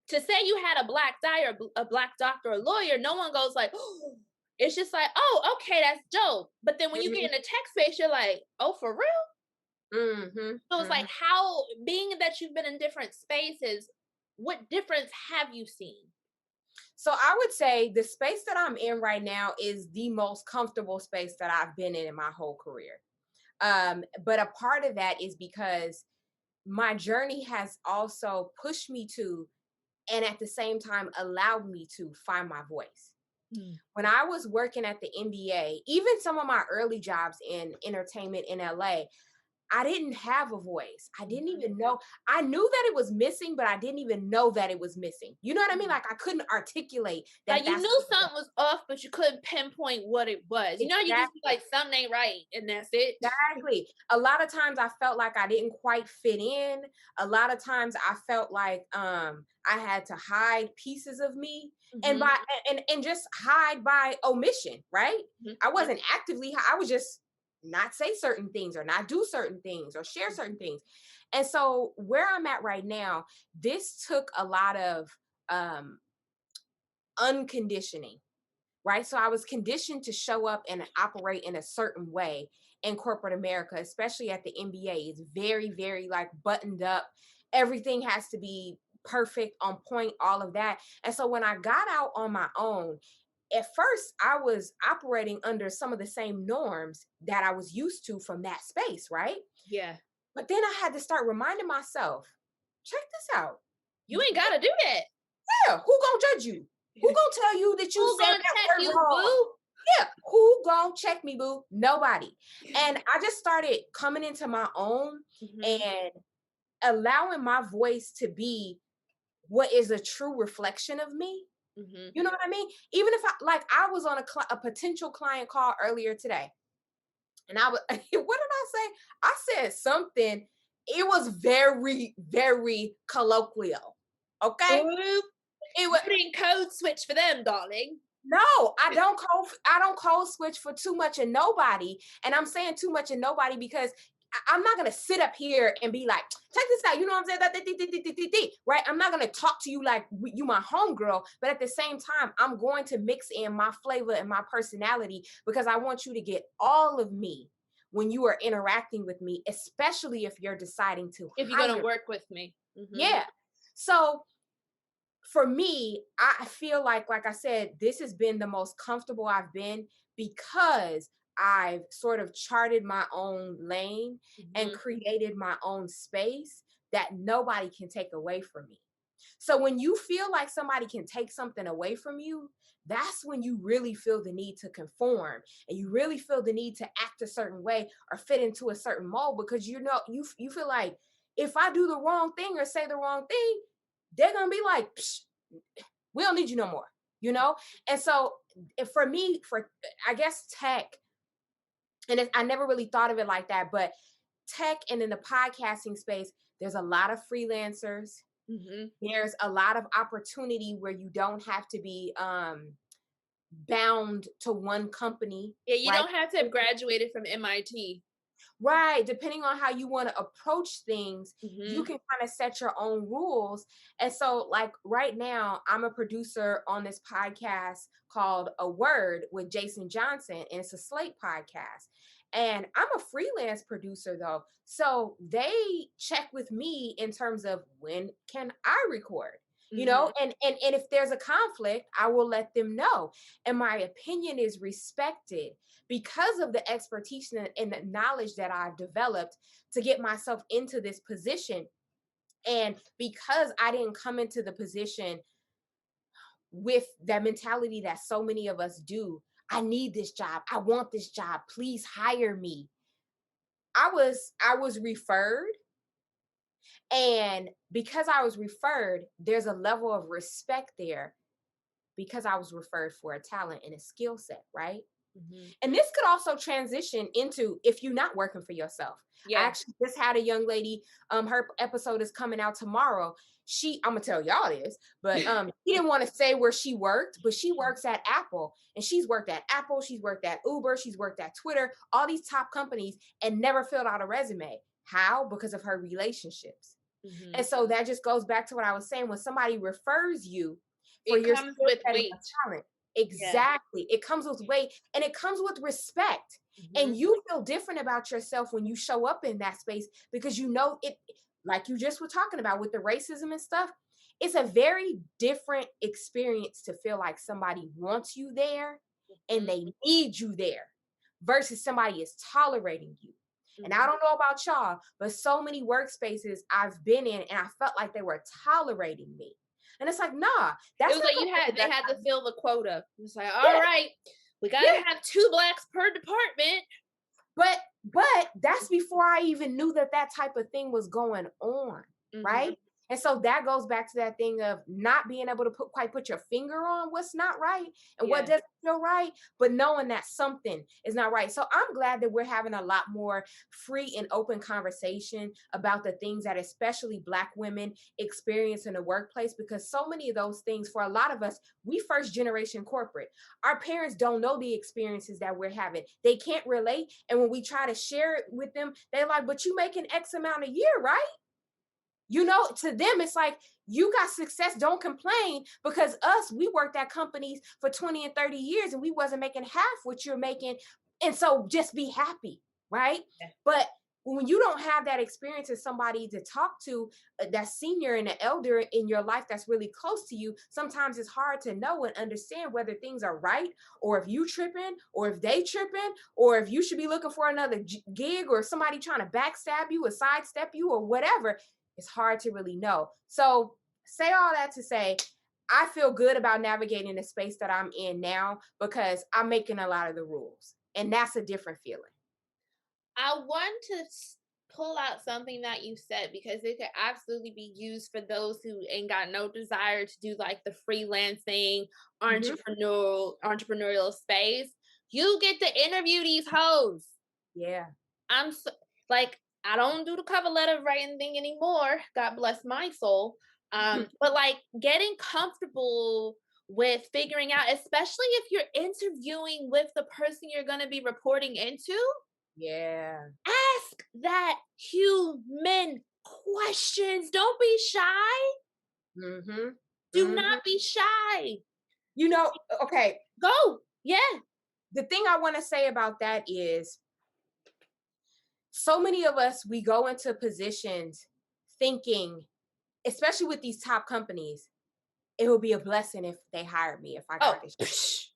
Speaker 2: to say you had a black doctor or lawyer, no one goes like, oh, it's just like, oh, okay, that's dope. But then when you get in the tech space, you're like, oh, for real? So it's like, how, being that you've been in different spaces, what difference have you seen?
Speaker 1: So I would say the space that I'm in right now is the most comfortable space that I've been in my whole career. But a part of that is because my journey has also pushed me to, and at the same time allowed me to find my voice. When I was working at the NBA, even some of my early jobs in entertainment in LA, I didn't have a voice. I didn't even know. I knew that it was missing, but I didn't even know that it was missing. You know what I mean? Like I couldn't articulate that.
Speaker 2: Like you knew something was off, but you couldn't pinpoint what it was. You know, you just be like, something ain't right, and that's it.
Speaker 1: Exactly. A lot of times I felt like I didn't quite fit in. A lot of times I felt like I had to hide pieces of me and by and just hide by omission, right? I wasn't actively, I would just not say certain things or not do certain things or share certain things. And so where I'm at right now, this took a lot of unconditioning, right? So I was conditioned to show up and operate in a certain way in corporate America, especially at the NBA. It's very, very like buttoned up. Everything has to be perfect, on point, all of that. And so when I got out on my own, at first I was operating under some of the same norms that I was used to from that space, right?
Speaker 2: Yeah.
Speaker 1: But then I had to start reminding myself, check this out.
Speaker 2: You ain't got to do that.
Speaker 1: Yeah, who gonna judge you? Who gonna tell you that you said that word wrong? Yeah, who gonna check me, boo? Nobody. And I just started coming into my own and allowing my voice to be what is a true reflection of me. You know what I mean? Even if I was on a potential client call earlier today, and I was, what did I say? I said something. It was very, very colloquial. Okay.
Speaker 2: It was putting code switch for them, darling.
Speaker 1: No, I don't code switch for too much and nobody. And I'm saying too much and nobody because I'm not gonna sit up here and be like, check this out. You know what I'm saying? Right? I'm not gonna talk to you like you my homegirl, but at the same time, I'm going to mix in my flavor and my personality because I want you to get all of me when you are interacting with me, especially if you're deciding to.
Speaker 2: If you're gonna work with me.
Speaker 1: Yeah. So for me, I feel like I said, this has been the most comfortable I've been because I've sort of charted my own lane and created my own space that nobody can take away from me. So when you feel like somebody can take something away from you, that's when you really feel the need to conform and you really feel the need to act a certain way or fit into a certain mold because you know you feel like if I do the wrong thing or say the wrong thing, they're gonna be like, we don't need you no more, you know? And so for me, for I guess tech, and I never really thought of it like that, but tech and in the podcasting space, there's a lot of freelancers. There's a lot of opportunity where you don't have to be bound to one company.
Speaker 2: Yeah, you don't have to have graduated from MIT.
Speaker 1: Right. Depending on how you want to approach things, you can kind of set your own rules. And so like right now, I'm a producer on this podcast called A Word with Jason Johnson, and it's a Slate podcast. And I'm a freelance producer though. So they check with me in terms of when can I record? You know, and if there's a conflict, I will let them know. And my opinion is respected because of the expertise and the knowledge that I've developed to get myself into this position. And because I didn't come into the position with that mentality that so many of us do, I need this job. I want this job. Please hire me. I was referred. And because I was referred, there's a level of respect there because I was referred for a talent and a skill set, right? And this could also transition into if you're not working for yourself. Yeah. I actually just had a young lady, her episode is coming out tomorrow. I'm gonna tell y'all this, but he didn't want to say where she worked, but she works at Apple, and she's worked at Apple, she's worked at Uber, she's worked at Twitter, all these top companies, and never filled out a resume. How? Because of her relationships. And so that just goes back to what I was saying. When somebody refers you for your skill set and talent, exactly. Yeah. It comes with weight and it comes with respect. And you feel different about yourself when you show up in that space because you know it, like you just were talking about with the racism and stuff. It's a very different experience to feel like somebody wants you there and they need you there versus somebody is tolerating you. And I don't know about y'all, but so many workspaces I've been in and I felt like they were tolerating me. And it's like, nah,
Speaker 2: that's it was like they had to fill the quota. It's like, all right, we gotta have 2 Blacks per department.
Speaker 1: But But that's before I even knew that that type of thing was going on, right? And so that goes back to that thing of not being able to quite put your finger on what's not right and what doesn't feel right, but knowing that something is not right. So I'm glad that we're having a lot more free and open conversation about the things that especially Black women experience in the workplace, because so many of those things, for a lot of us, we first generation corporate. Our parents don't know the experiences that we're having. They can't relate. And when we try to share it with them, they're like, but you making X amount a year, right? You know, to them, it's like, you got success, don't complain, because us, we worked at companies for 20 and 30 years and we wasn't making half what you're making. And so just be happy, right?
Speaker 2: Yeah.
Speaker 1: But when you don't have that experience as somebody to talk to, that's senior and an elder in your life that's really close to you, sometimes it's hard to know and understand whether things are right, or if you tripping, or if they tripping, or if you should be looking for another gig, or somebody trying to backstab you or sidestep you or whatever. It's hard to really know. So say all that to say, I feel good about navigating the space that I'm in now because I'm making a lot of the rules. And that's a different feeling.
Speaker 2: I want to pull out something that you said, because it could absolutely be used for those who ain't got no desire to do like the freelancing, entrepreneurial space. You get to interview these hoes.
Speaker 1: Yeah.
Speaker 2: I'm so, like, I don't do the cover letter writing thing anymore. God bless my soul. But like getting comfortable with figuring out, especially if you're interviewing with the person you're going to be reporting into.
Speaker 1: Yeah.
Speaker 2: Ask that human questions. Don't be shy. Do not be shy.
Speaker 1: You know, okay.
Speaker 2: Go. Yeah.
Speaker 1: The thing I want to say about that is, so many of us, we go into positions thinking, especially with these top companies, it will be a blessing if they hired me, if I got this.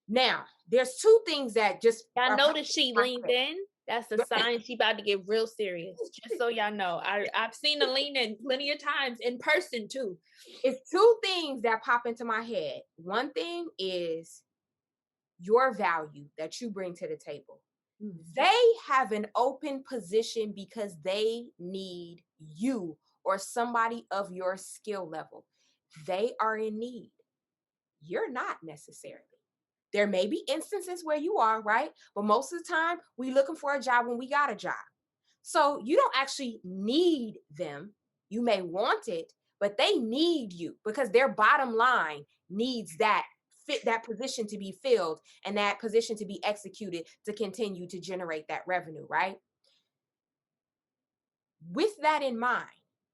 Speaker 1: Now, there's two things that just...
Speaker 2: Y'all notice she leaned in. That's a sign she about to get real serious. Just so y'all know. I've seen her lean in plenty of times in person too.
Speaker 1: It's two things that pop into my head. One thing is your value that you bring to the table. They have an open position because they need you or somebody of your skill level. They are in need. You're not necessarily. There may be instances where you are, right? But most of the time, we looking for a job when we got a job. So you don't actually need them. You may want it, but they need you because their bottom line needs that position to be filled and that position to be executed to continue to generate that revenue, right? With that in mind,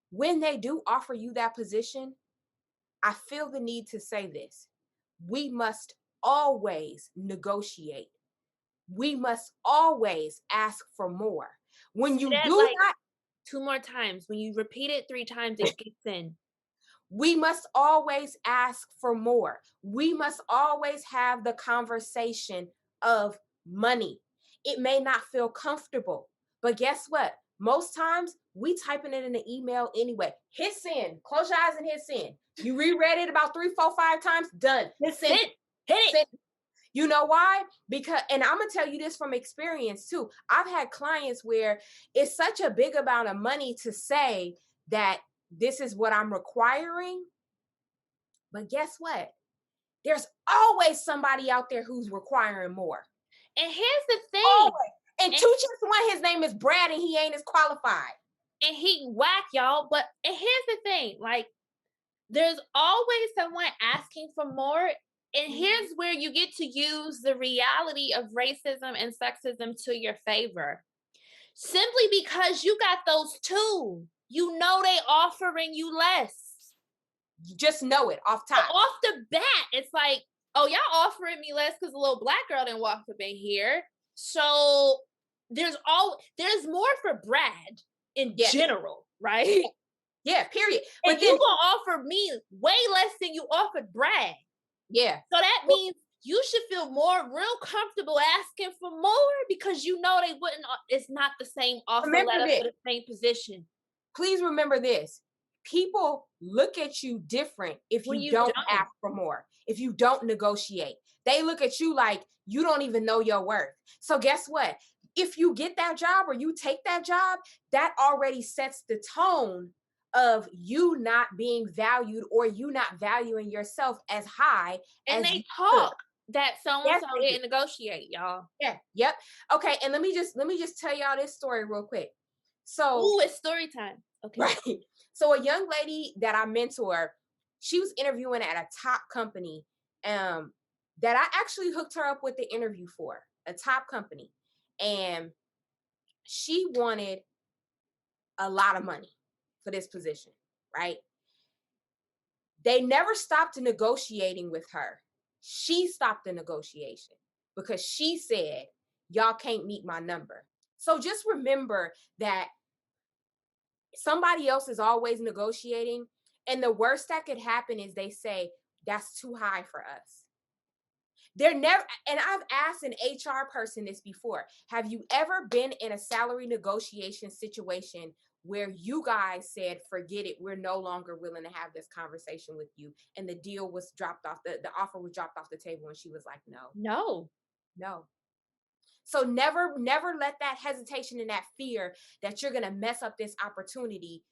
Speaker 1: when they do offer you that position, I feel the need to say this. We must always negotiate. We must always ask for more. When you do
Speaker 2: like
Speaker 1: not...
Speaker 2: 2 more times. When you repeat it 3 times, it gets in.
Speaker 1: We must always ask for more. We must always have the conversation of money. It may not feel comfortable, but guess what? Most times we typing it in the email anyway. Hit send. Close your eyes and hit send. You reread it about 3, 4, 5 times. Done.
Speaker 2: Hit it.
Speaker 1: Send. You know why? Because, and I'm going to tell you this from experience too. I've had clients where it's such a big amount of money to say that this is what I'm requiring. But guess what? There's always somebody out there who's requiring more.
Speaker 2: And here's the thing.
Speaker 1: Always. And two just one, his name is Brad and he ain't as qualified.
Speaker 2: And he whack, y'all. But and here's the thing. Like, there's always someone asking for more. And here's where you get to use the reality of racism and sexism to your favor. Simply because you got those two, you know they offering you less.
Speaker 1: You just know it off top.
Speaker 2: So off the bat, it's like, oh, y'all offering me less because a little Black girl didn't walk up in here. So there's more for Brad in general, right?
Speaker 1: Yeah, period.
Speaker 2: But and you gonna offer me way less than you offered Brad.
Speaker 1: Yeah.
Speaker 2: So that means you should feel real comfortable asking for more because you know they wouldn't. It's not the same offer letter for the same position.
Speaker 1: Please remember this. people look at you different if
Speaker 2: When
Speaker 1: you
Speaker 2: you
Speaker 1: don't
Speaker 2: don't.
Speaker 1: ask for more, if you don't negotiate. They look at you like you don't even know your worth. So guess what? If you get that job or you take that job, that already sets the tone of you not being valued or you not valuing yourself as high
Speaker 2: And
Speaker 1: as
Speaker 2: they
Speaker 1: you should.
Speaker 2: talk that
Speaker 1: Yes,
Speaker 2: so-and-so
Speaker 1: they do.
Speaker 2: didn't negotiate, y'all.
Speaker 1: Yeah, yep. Okay, and let me just tell y'all this story real quick. So,
Speaker 2: Ooh, it's story time. Okay.
Speaker 1: right. So a young lady that I mentor, she was interviewing at a top company that I actually hooked her up with the interview for, a top company. And she wanted a lot of money for this position, right? They never stopped negotiating with her. She stopped the negotiation because she said, y'all can't meet my number. So just remember that somebody else is always negotiating. And the worst that could happen is they say, that's too high for us. They're never, and I've asked an HR person this before. Have you ever been in a salary negotiation situation where you guys said, forget it, we're no longer willing to have this conversation with you? And the deal was dropped off, the offer was dropped off the table, and she was like, no,
Speaker 2: No.
Speaker 1: no. So never let that hesitation and that fear that you're gonna mess up this opportunity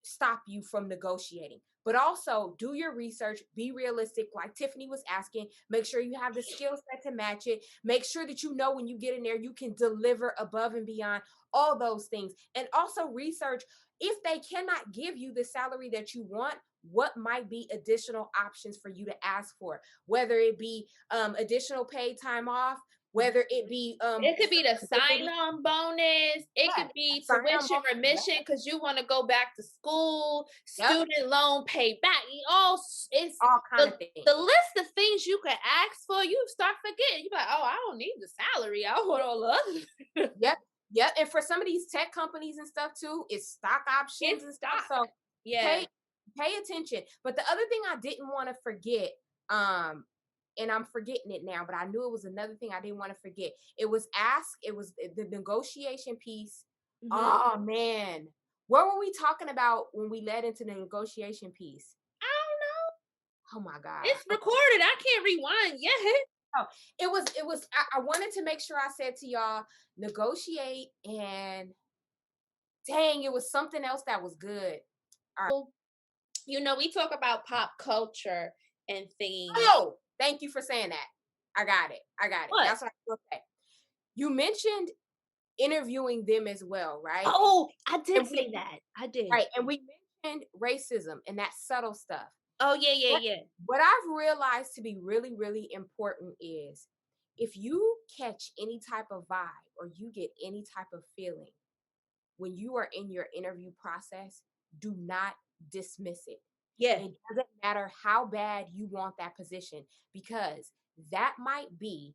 Speaker 1: stop you from negotiating. But also do your research, be realistic, like Tiffany was asking. Make sure you have the skill set to match it. Make sure that you know when you get in there, you can deliver above and beyond, all those things. And also research, if they cannot give you the salary that you want, what might be additional options for you to ask for, whether it be additional paid time off, whether it be
Speaker 2: It could be the sign-on bonus. It
Speaker 1: yeah,
Speaker 2: could be
Speaker 1: sign-on
Speaker 2: tuition
Speaker 1: bonus.
Speaker 2: remission because you want to go back to school,
Speaker 1: Yep,
Speaker 2: student loan pay back. It's
Speaker 1: all kind of things.
Speaker 2: the list of things you could ask for. You start forgetting. You're like, oh, I don't need the salary. I want all the other.
Speaker 1: Yep. Yep. And for some of these tech companies and stuff too, it's stock options
Speaker 2: It's
Speaker 1: and stuff.
Speaker 2: stock.
Speaker 1: So
Speaker 2: Yeah.
Speaker 1: pay attention. But the other thing I didn't want to forget, and I'm forgetting it now, but I knew it was another thing I didn't want to forget. It was the negotiation piece.
Speaker 2: Mhm.
Speaker 1: Oh man. What were we talking about when we led into the negotiation piece?
Speaker 2: I don't know.
Speaker 1: Oh my God.
Speaker 2: It's recorded. I can't rewind yet.
Speaker 1: Oh, it was I wanted to make sure I said to y'all, negotiate, and dang, it was something else that was good. All right.
Speaker 2: You know, we talk about pop culture and things.
Speaker 1: Oh, thank you for saying that. I got it.
Speaker 2: What?
Speaker 1: That's what I was gonna say. You mentioned interviewing them as well, right?
Speaker 2: Oh, I did
Speaker 1: And
Speaker 2: say that. I did.
Speaker 1: right. And we mentioned racism and that subtle stuff.
Speaker 2: Oh, yeah.
Speaker 1: What I've realized to be really, really important is if you catch any type of vibe or you get any type of feeling when you are in your interview process, do not dismiss it.
Speaker 2: Yeah.
Speaker 1: It doesn't matter how bad you want that position, because that might be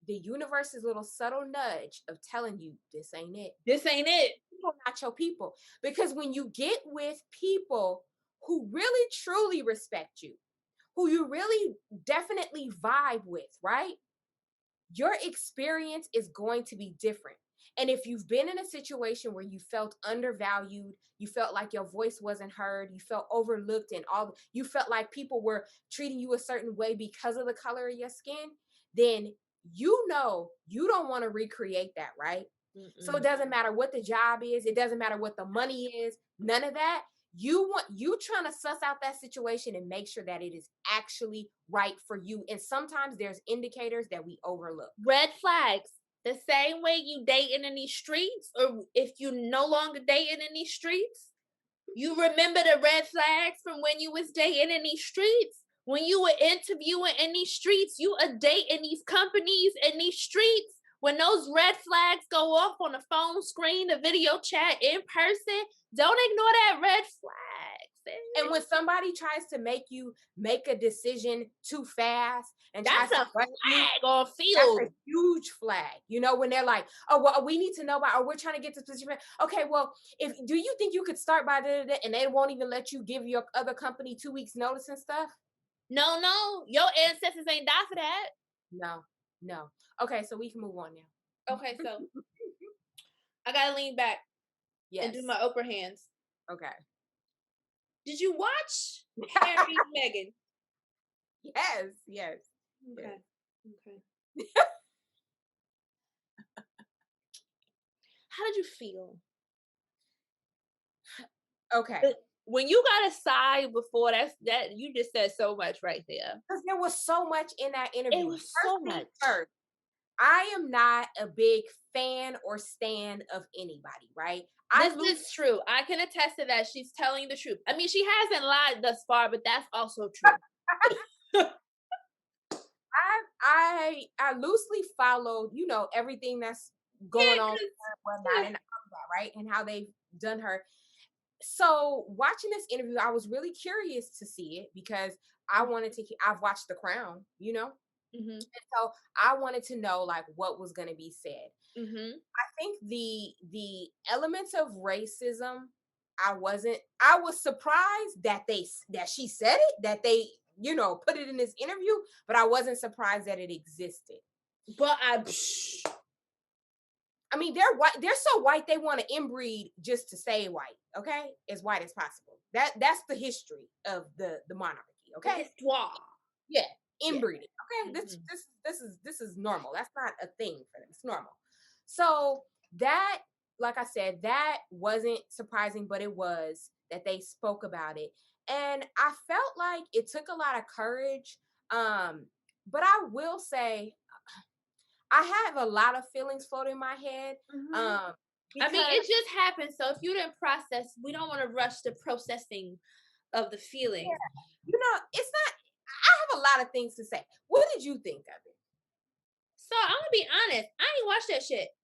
Speaker 1: the universe's little subtle nudge of telling you this ain't it.
Speaker 2: This ain't it.
Speaker 1: People not your people. Because when you get with people who really truly respect you, who you really definitely vibe with, right? Your experience is going to be different. And if you've been in a situation where you felt undervalued, you felt like your voice wasn't heard, you felt overlooked, and you felt like people were treating you a certain way because of the color of your skin, then you know you don't want to recreate that, right? So it doesn't matter what the job is, it doesn't matter what the money is, none of that. You trying to suss out that situation and make sure that it is actually right for you. And sometimes there's indicators that we overlook.
Speaker 2: Red flags. The same way you dating in these streets, or if you no longer dating in these streets, you remember the red flags from when you was dating in these streets. When you were interviewing in these streets, you a date in these companies in these streets. When those red flags go off on the phone screen, the video chat in person, don't ignore that red flag.
Speaker 1: And when somebody tries to make you make a decision too fast and
Speaker 2: that's
Speaker 1: tries
Speaker 2: a
Speaker 1: to rush you,
Speaker 2: flag on
Speaker 1: that's
Speaker 2: field.
Speaker 1: a huge flag. You know, when they're like, oh, well, we need to know about, or we're trying to get this position. Okay, well, do you think you could start by da, and they won't even let you give your other company 2 weeks notice and stuff?
Speaker 2: No, your ancestors ain't die for that.
Speaker 1: No. Okay, so we can move on now.
Speaker 2: Okay, so I gotta lean back and do my Oprah hands.
Speaker 1: Okay.
Speaker 2: Did you watch Harry and Meghan?
Speaker 1: Yes.
Speaker 2: Okay. How did you feel?
Speaker 1: Okay.
Speaker 2: When you got a side before that you just said so much right there.
Speaker 1: Because there was so much in that interview.
Speaker 2: It was so much.
Speaker 1: First, I am not a big fan or stan of anybody, right?
Speaker 2: This is true. I can attest to that. She's telling the truth. I mean, she hasn't lied thus far, but that's also true.
Speaker 1: I loosely followed, everything that's going on with her and whatnot, and all of that, right? And how they've done her. So watching this interview, I was really curious to see it because I wanted to. I've watched The Crown,
Speaker 2: Mm-hmm.
Speaker 1: and so I wanted to know like what was going to be said.
Speaker 2: Mm-hmm.
Speaker 1: I think the elements of racism, I was surprised that she said it, that they put it in this interview, but I wasn't surprised that it existed.
Speaker 2: But
Speaker 1: I mean, they're white. They're so white they want to inbreed just to stay white. Okay, as white as possible. That's the history of the monarchy. Okay, yeah, inbreeding. Okay, this is normal. That's not a thing for them. It's normal. So that, like I said, that wasn't surprising, but it was that they spoke about it, and I felt like it took a lot of courage. But I will say, I have a lot of feelings floating in my head.
Speaker 2: I mean, it just happened. So if you didn't process, we don't want to rush the processing of the feelings.
Speaker 1: Yeah. It's not. I have a lot of things to say. What did you think of it?
Speaker 2: So I'm gonna be honest. I ain't watched that shit.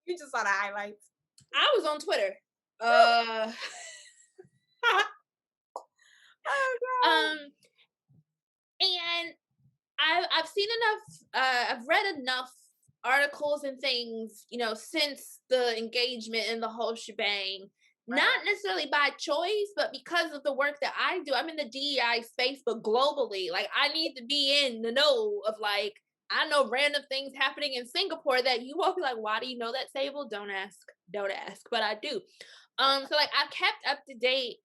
Speaker 1: You just saw the highlights.
Speaker 2: I was on Twitter.
Speaker 1: Oh God.
Speaker 2: And I've seen enough. I've read enough articles and things, since the engagement and the whole shebang. Right. Not necessarily by choice, but because of the work that I do. I'm in the DEI space, but globally, like I need to be in the know of like I know random things happening in Singapore that you won't be like, why do you know that, Sable? Don't ask, but I do. So like I kept up to date.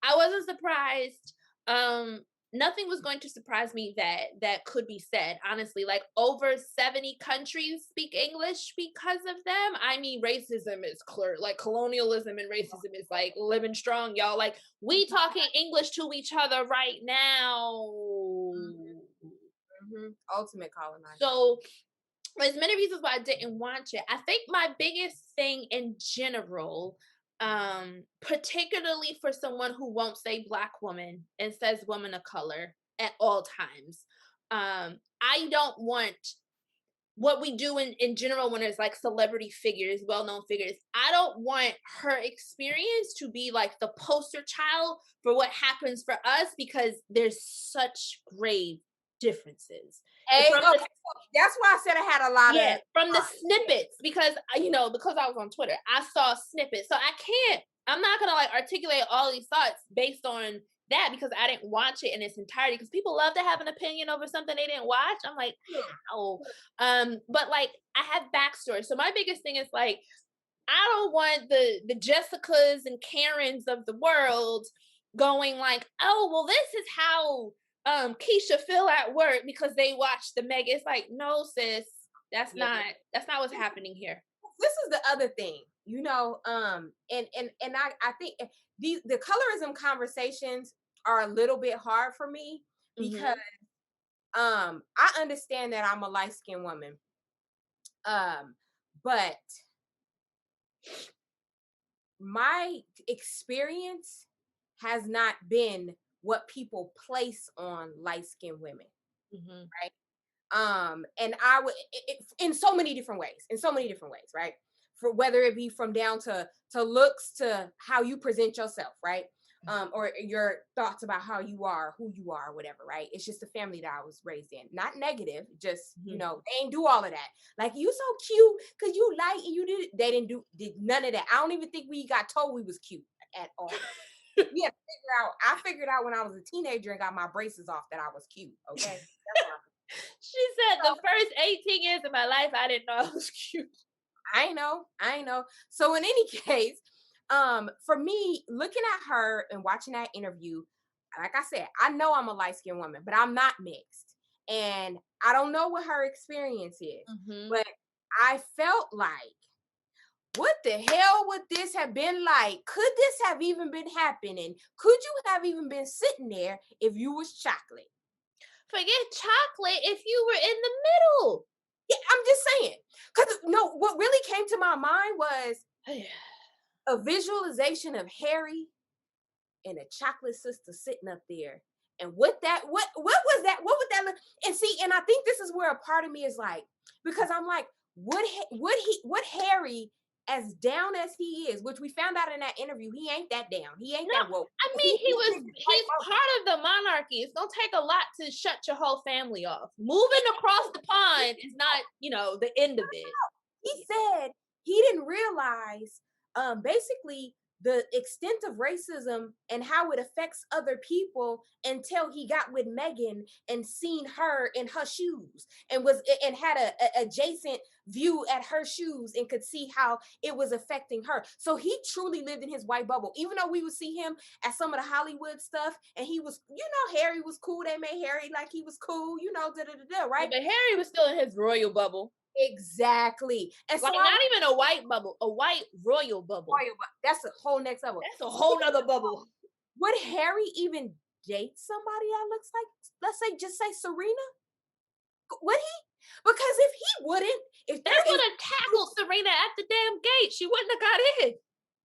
Speaker 2: I wasn't surprised. Nothing was going to surprise me that could be said. Honestly, like over 70 countries speak English because of them. I mean, racism is clear. Like colonialism and racism is like living strong, y'all. Like we talking English to each other right now.
Speaker 1: Mm-hmm. Ultimate colonizer.
Speaker 2: So there's many reasons why I didn't watch it. I think my biggest thing in general, particularly for someone who won't say Black woman and says woman of color at all times, I don't want what we do in general when there's like celebrity figures, well-known figures. I don't want her experience to be like the poster child for what happens for us because there's such grave differences.
Speaker 1: Okay. That's why I said I had a lot of
Speaker 2: from the snippets because I was on Twitter, I saw snippets. So I'm not gonna like articulate all these thoughts based on that because I didn't watch it in its entirety because people love to have an opinion over something they didn't watch. I'm like, how? But like I have backstory. So my biggest thing is like I don't want the Jessicas and Karens of the world going like, oh well, this is how Keisha feel at work because they watched the Mega. It's like, no, sis, that's not what's happening here.
Speaker 1: This is the other thing, and I think the colorism conversations are a little bit hard for me because I understand that I'm a light-skinned woman, but my experience has not been what people place on light-skinned women, right? And I would in so many different ways, right? For whether it be from down to looks to how you present yourself, right? Or your thoughts about how you are, who you are, whatever, right? It's just the family that I was raised in. Not negative, just they ain't do all of that. Like you so cute because you light and they did none of that. I don't even think we got told we was cute at all. We had to figure out. I figured out when I was a teenager and got my braces off that I was cute. Okay.
Speaker 2: She said the first 18 years of my life, I didn't know I was cute.
Speaker 1: I know. So in any case, For me, looking at her and watching that interview, like I said, I know I'm a light-skinned woman, but I'm not mixed. And I don't know what her experience is,
Speaker 2: Mm-hmm.
Speaker 1: but I felt like, what the hell would this have been like? Could this have even been happening? Could you have even been sitting there if you was chocolate?
Speaker 2: Forget chocolate if you were in the middle.
Speaker 1: Yeah, I'm just saying. Because no, what really came to my mind was a visualization of Harry and a chocolate sister sitting up there. And what was that? What would that look? And see, and I think this is where a part of me is like, because I'm like, would Harry, as down as he is, which we found out in that interview, he ain't that down. He ain't
Speaker 2: No,
Speaker 1: that woke.
Speaker 2: I mean he's part of the monarchy. It's gonna take a lot to shut your whole family off. Moving across the pond is not, the end of it.
Speaker 1: He said he didn't realize basically the extent of racism and how it affects other people until he got with Megan and seen her in her shoes and had a adjacent view at her shoes and could see how it was affecting her. So he truly lived in his white bubble. Even though we would see him at some of the Hollywood stuff, and he was, Harry was cool. They made Harry like he was cool, right?
Speaker 2: But Harry was still in his royal bubble.
Speaker 1: Exactly. And so
Speaker 2: Like not even a white bubble, a white royal bubble.
Speaker 1: that's a whole next level.
Speaker 2: That's a whole nother bubble.
Speaker 1: Would Harry even date somebody that looks like, let's say, just say Serena? Would he? Because if he wouldn't, if
Speaker 2: they would have tackled Serena at the damn gate, she wouldn't have got in.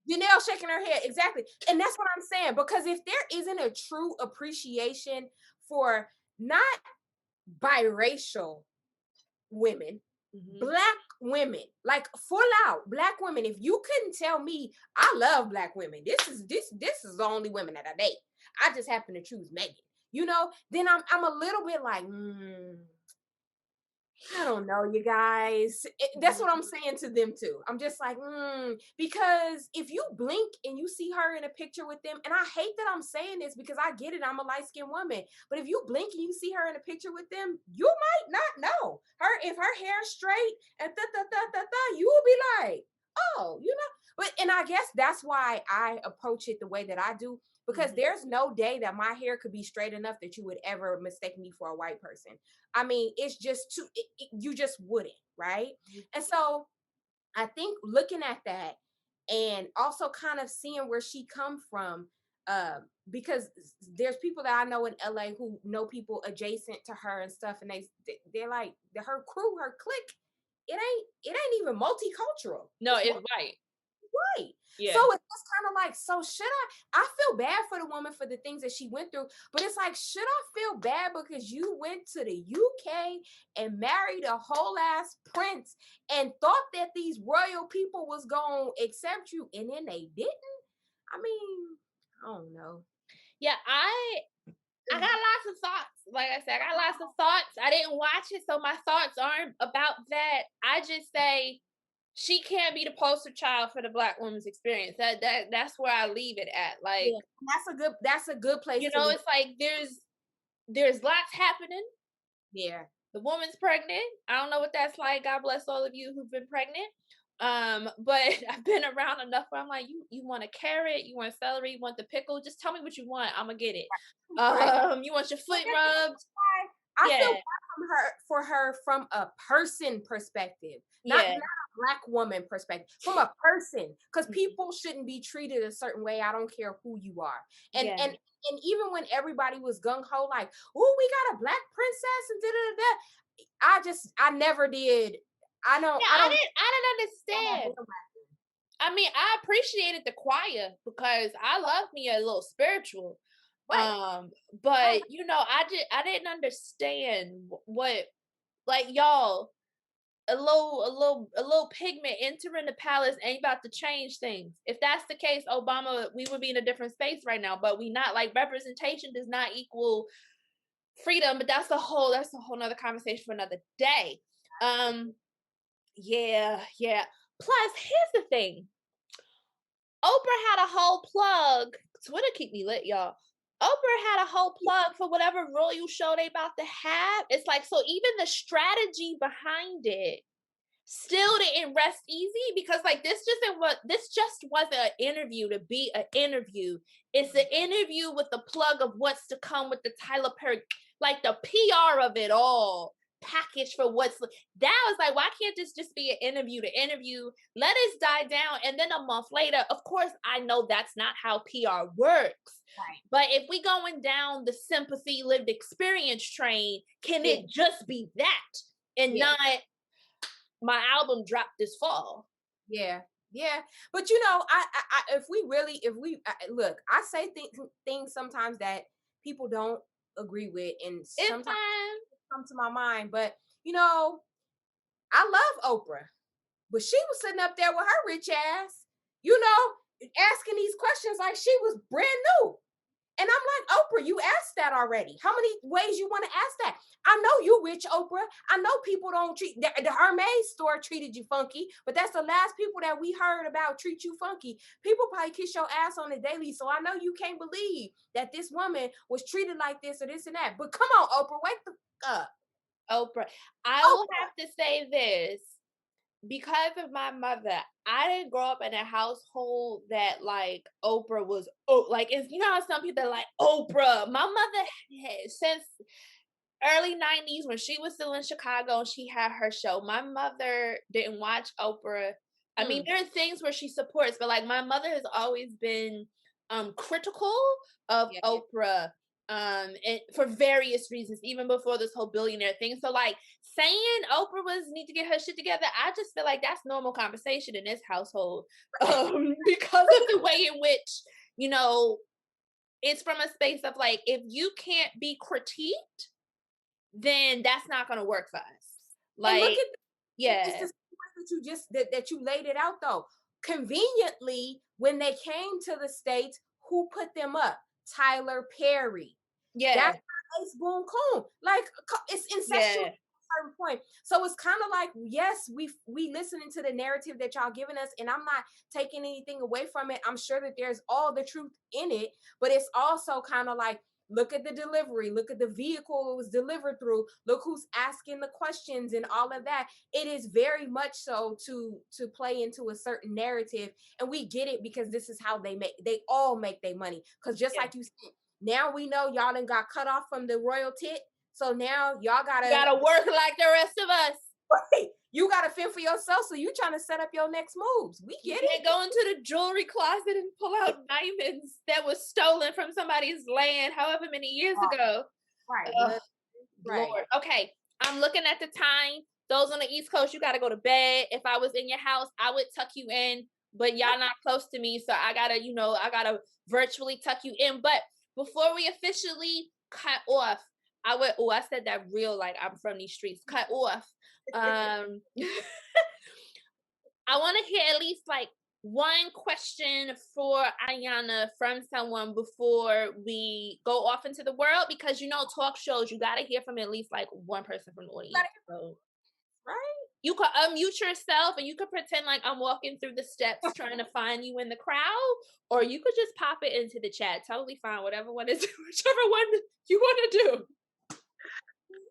Speaker 1: Janelle shaking her head. Exactly. And that's what I'm saying. Because if there isn't a true appreciation for not biracial women, Black women, like full out Black women. If you couldn't tell me, I love Black women, this is the only women that I date, I just happen to choose Megan, then I'm a little bit like, I don't know, you guys. That's what I'm saying to them too. I'm just like, because if you blink and you see her in a picture with them, and I hate that I'm saying this because I get it, I'm a light-skinned woman, but if you blink and you see her in a picture with them, you might not know her. If her hair's straight and you will be like, oh, But and I guess that's why I approach it the way that I do. Because there's no day that my hair could be straight enough that you would ever mistake me for a white person. I mean, it's just too, you just wouldn't, right? And so I think looking at that and also kind of seeing where she come from, because there's people that I know in LA who know people adjacent to her and stuff, and they're like, her crew, her clique, it ain't even multicultural.
Speaker 2: No, it's white.
Speaker 1: Right. Yeah. So it's just kind of like, so should I feel bad for the woman for the things that she went through, but it's like, should I feel bad because you went to the UK and married a whole ass prince and thought that these royal people was going to accept you and then they didn't? I mean, I don't know.
Speaker 2: Yeah, I got lots of thoughts. Like I said, I got lots of thoughts. I didn't watch it, so my thoughts aren't about that. I just say she can't be the poster child for the Black woman's experience. That's where I leave it at. Like,
Speaker 1: yeah, that's a good place.
Speaker 2: It's like there's lots happening.
Speaker 1: Yeah.
Speaker 2: The woman's pregnant. I don't know what that's like. God bless all of you who've been pregnant. But I've been around enough where I'm like, you want a carrot, you want celery, you want the pickle, just tell me what you want, I'm gonna get it. You want your foot rubbed.
Speaker 1: I feel bad for her from a person perspective, not a Black woman perspective, from a person, because people shouldn't be treated a certain way. I don't care who you are. And even when everybody was gung ho, like, oh, we got a Black princess and I never did. I
Speaker 2: didn't understand. I mean, I appreciated the choir because I love me a little spiritual. Right. But I didn't understand what, like, y'all, a little pigment entering the palace ain't about to change things. If that's the case, Obama, we would be in a different space right now, but we not. Like, representation does not equal freedom, but that's a whole nother conversation for another day. Yeah. Plus, here's the thing. Oprah had a whole plug. Twitter keep me lit, y'all. Oprah had a whole plug for whatever royal show they about to have. It's like, so even the strategy behind it still didn't rest easy because like this just wasn't an interview to be an interview. It's an interview with the plug of what's to come with the Tyler Perry, like the PR of it all package for what's that was like, why can't this just be an interview to interview? Let us die down. And then a month later, of course, I know that's not how PR works.
Speaker 1: Right.
Speaker 2: But if we going down the sympathy lived experience train, can it just be that and not my album dropped this fall?
Speaker 1: Yeah. But you know, if we look, I say things sometimes that people don't agree with, and
Speaker 2: It's
Speaker 1: sometimes
Speaker 2: fine.
Speaker 1: come to my mind. But you know, I love Oprah, but she was sitting up there with her rich ass, you know, asking these questions like she was brand new. And I'm like, Oprah, you asked that already. How many ways you want to ask that? I know you rich, Oprah. I know people don't treat the Hermes store treated you funky, but that's the last people that we heard about treat you funky. People probably kiss your ass on the daily. So I know you can't believe that this woman was treated like this or this and that. But come on, Oprah, wake the fuck up.
Speaker 2: Oprah. I will have to say this. Because of my mother, I didn't grow up in a household that like Oprah was like, it's, you know how some people are like Oprah. My mother had, since early 90s when she was still in Chicago and she had her show, my mother didn't watch Oprah. I mean, there are things where she supports, but like my mother has always been critical of Oprah and for various reasons, even before this whole billionaire thing. So like saying Oprah was need to get her shit together, I just feel like that's normal conversation in this household. Because of the way in which, you know, it's from a space of like, if you can't be critiqued, then that's not going to work for us. Like,
Speaker 1: and look at it's the that you just that you laid it out though. Conveniently, when they came to the States, who put them up? Tyler Perry. That's Ace Boon Coon. Like it's incestuous at a certain point. So it's kind of like, yes, we listening to the narrative that y'all giving us, and I'm not taking anything away from it. I'm sure that there's all the truth in it, but it's also kind of like, look at the delivery, look at the vehicle it was delivered through, look who's asking the questions and all of that. It is very much so to play into a certain narrative, and we get it because this is how they all make their money. Because just like you said, now we know y'all done got cut off from the royalty, so now y'all
Speaker 2: gotta work like the rest of us.
Speaker 1: Right. You gotta fend for yourself, so you trying to set up your next moves. We get it.
Speaker 2: Go into the jewelry closet and pull out diamonds that was stolen from somebody's land however many years ago.
Speaker 1: Right.
Speaker 2: Lord. Okay, I'm looking at the time. Those on the East Coast, you gotta go to bed. If I was in your house, I would tuck you in, but y'all not close to me, so I gotta virtually tuck you in. But before we officially cut off, I said that real like I'm from these streets. Cut off. I want to hear at least like one question for Ahyiana from someone before we go off into the world, because you know, talk shows, you got to hear from at least like one person from the audience. So,
Speaker 1: right?
Speaker 2: You could unmute yourself and you could pretend like I'm walking through the steps trying to find you in the crowd, or you could just pop it into the chat. Totally fine. Whichever one you want to do.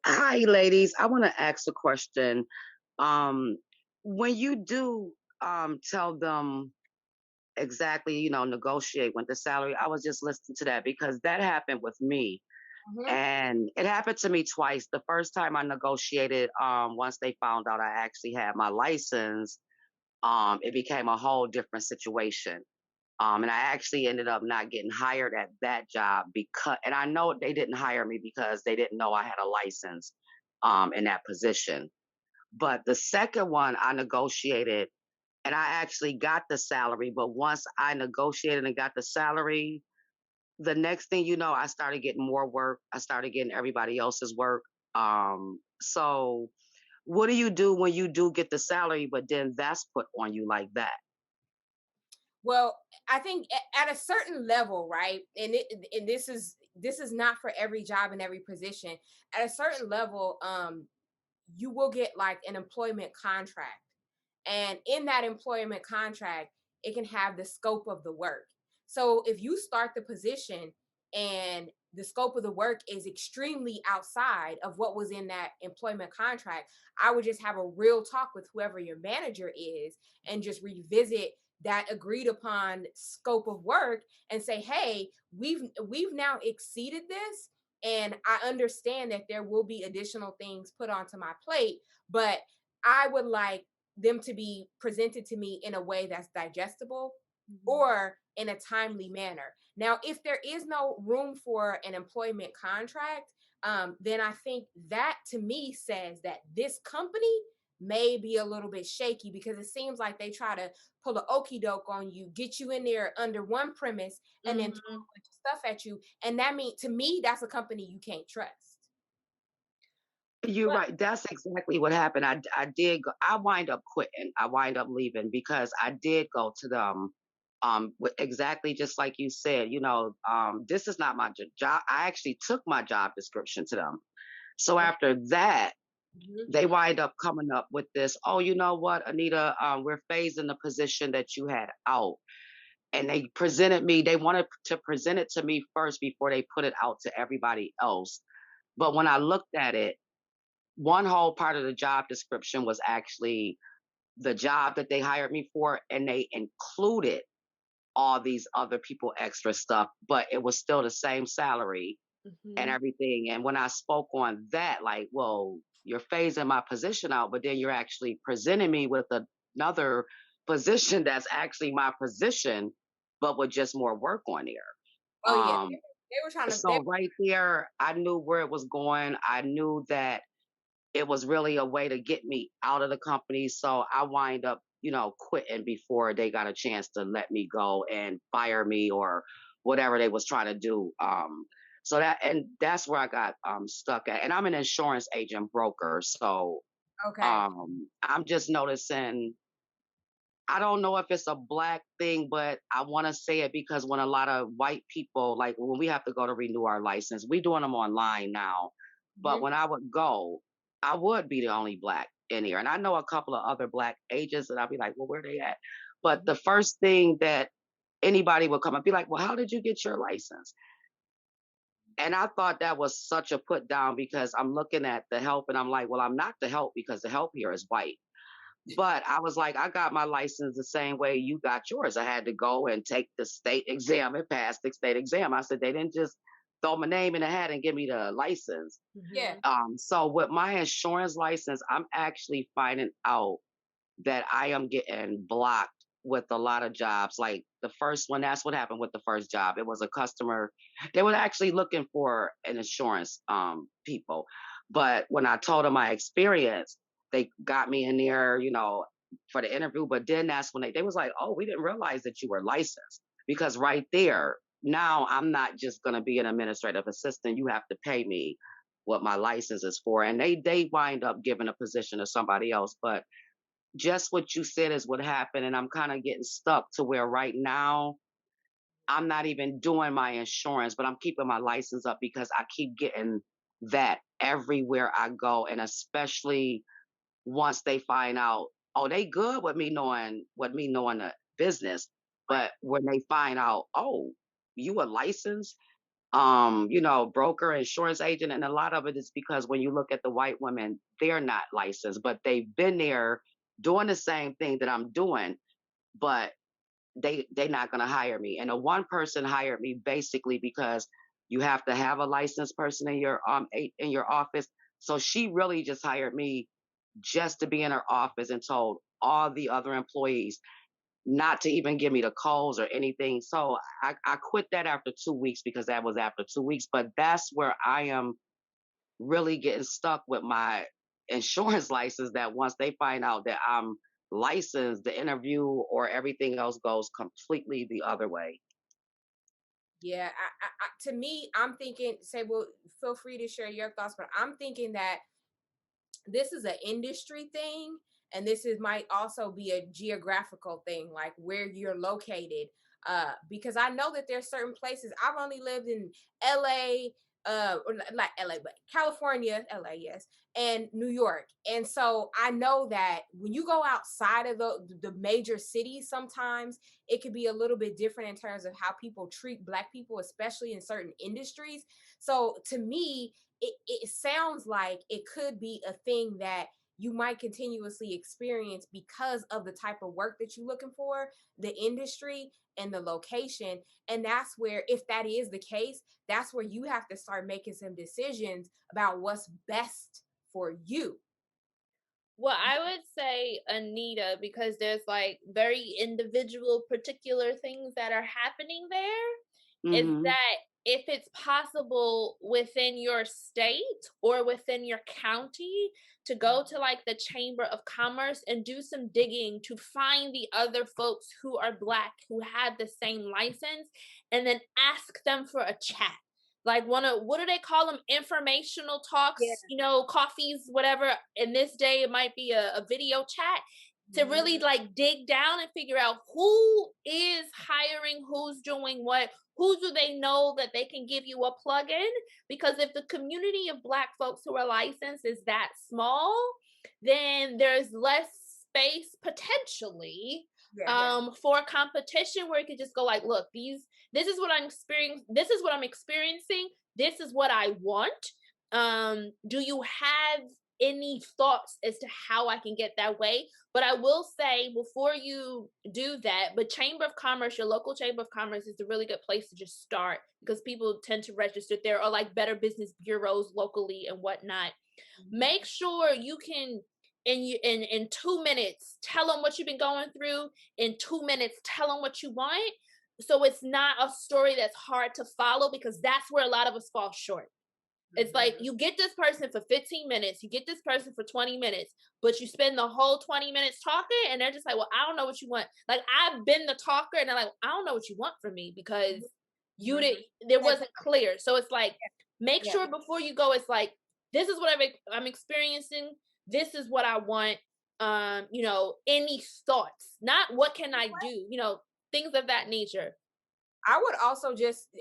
Speaker 3: Hi, ladies. I want to ask a question. When you do tell them exactly, negotiate with the salary, I was just listening to that because that happened with me. And it happened to me twice. The first time I negotiated, once they found out I actually had my license, it became a whole different situation. And I actually ended up not getting hired at that job and I know they didn't hire me because they didn't know I had a license in that position. But the second one I negotiated and I actually got the salary. But once I negotiated and got the salary, the next thing you know, I started getting more work. I started getting everybody else's work. So what do you do when you do get the salary, but then that's put on you like that?
Speaker 1: Well, I think at a certain level, right? And this is not for every job and every position. At a certain level, you will get like an employment contract. And in that employment contract, it can have the scope of the work. So if you start the position and the scope of the work is extremely outside of what was in that employment contract, I would just have a real talk with whoever your manager is and just revisit that agreed upon scope of work and say, hey, we've now exceeded this, and I understand that there will be additional things put onto my plate, but I would like them to be presented to me in a way that's digestible or in a timely manner. Now, if there is no room for an employment contract, then I think that to me says that this company may be a little bit shaky, because it seems like they try to pull an okey doke on you, get you in there under one premise, and then throw a bunch of stuff at you. And that means, to me, that's a company you can't trust.
Speaker 3: You're
Speaker 1: But
Speaker 3: right. That's exactly what happened. I did go, I wind up quitting. I wind up leaving because I did go to them exactly just like you said, this is not my job. I actually took my job description to them. So after that, they wind up coming up with this, oh, you know what, Anita, we're phasing the position that you had out. And they wanted to present it to me first before they put it out to everybody else. But when I looked at it, one whole part of the job description was actually the job that they hired me for, and they included all these other people extra stuff, but it was still the same salary and everything. And when I spoke on that, like, well, you're phasing my position out, but then you're actually presenting me with another position that's actually my position, but with just more work on there.
Speaker 1: oh yeah, they were trying to.
Speaker 3: So right there, I knew where it was going. I knew that it was really a way to get me out of the company. So I wind up, quitting before they got a chance to let me go and fire me or whatever they was trying to do. That's where I got stuck at. And I'm an insurance agent broker. So
Speaker 1: Okay.
Speaker 3: I'm just noticing, I don't know if it's a black thing, but I want to say it because when a lot of white people, like when we have to go to renew our license, we doing them online now. But when I would go, I would be the only black in here. And I know a couple of other black agents, and I'd be like, well, where they at? But the first thing that anybody would come and be like, well, how did you get your license? And I thought that was such a put down because I'm looking at the help and I'm like, well, I'm not the help because the help here is white. But I was like, I got my license the same way you got yours. I had to go and take the state exam and pass the state exam. I said, they didn't just throw my name in the hat and give me the license.
Speaker 1: Yeah.
Speaker 3: So with my insurance license, I'm actually finding out that I am getting blocked with a lot of jobs. Like the first one, that's what happened with the first job. It was a customer. They were actually looking for an insurance people. But when I told them my experience, they got me in there, for the interview. But then that's when they was like, oh, we didn't realize that you were licensed. Because right there, now I'm not just going to be an administrative assistant. You have to pay me what my license is for. And they wind up giving a position to somebody else. But just what you said is what happened. And I'm kind of getting stuck to where right now I'm not even doing my insurance, but I'm keeping my license up because I keep getting that everywhere I go. And especially once they find out, oh, they good with me knowing the business. But when they find out, oh, you a licensed broker, insurance agent, and a lot of it is because when you look at the white women, they're not licensed, but they've been there doing the same thing that I'm doing, but they're not going to hire me. And the one person hired me basically because you have to have a licensed person in your office. So she really just hired me just to be in her office and told all the other employees not to even give me the calls or anything. So I quit that after 2 weeks because that was after 2 weeks. But that's where I am really getting stuck with my insurance license, that once they find out that I'm licensed, the interview or everything else goes completely the other way.
Speaker 1: Yeah, to me, I'm thinking, say, well, feel free to share your thoughts, but I'm thinking that this is an industry thing, and might also be a geographical thing, like where you're located. Because I know that there's certain places. I've only lived in LA, or like LA, but California, LA, yes, and New York. And so I know that when you go outside of the major cities, sometimes it could be a little bit different in terms of how people treat Black people, especially in certain industries. So to me, it sounds like it could be a thing that you might continuously experience because of the type of work that you're looking for, the industry, and the location. And that's where, if that is the case, that's where you have to start making some decisions about what's best for you.
Speaker 2: Well, I would say Anita, because there's like very individual, particular things that are happening there, is
Speaker 3: Mm-hmm.
Speaker 2: that if it's possible within your state or within your county to go to like the Chamber of Commerce and do some digging to find the other folks who are Black who have the same license, and then ask them for a chat. Like what do they call them? Informational talks,
Speaker 1: Yeah.
Speaker 2: you know, coffees, whatever. In this day, it might be a video chat to really like dig down and figure out who is hiring, who's doing what, who do they know that they can give you a plug in? Because if the community of Black folks who are licensed is that small, then there's less space potentially for competition where you could just go like, look, this is what I'm experiencing, this is what I'm experiencing, this is what I want. Do you have any thoughts as to how I can get that way? But I will say before you do that, but Chamber of Commerce, your local Chamber of Commerce is a really good place to just start because people tend to register there, or like Better Business Bureaus locally and whatnot. Make sure you can in 2 minutes tell them what you've been going through, in 2 minutes tell them what you want, so it's not a story that's hard to follow, because that's where a lot of us fall short. It's like you get this person for 15 minutes, you get this person for 20 minutes, but you spend the whole 20 minutes talking and they're just like, well, I don't know what you want. Like, I've been the talker and they're like, I don't know what you want from me because you didn't, it wasn't clear. So it's like, make sure before you go, it's like, this is what I'm experiencing. This is what I want. You know, any thoughts, not what can I do, you know, things of that nature.
Speaker 1: I would also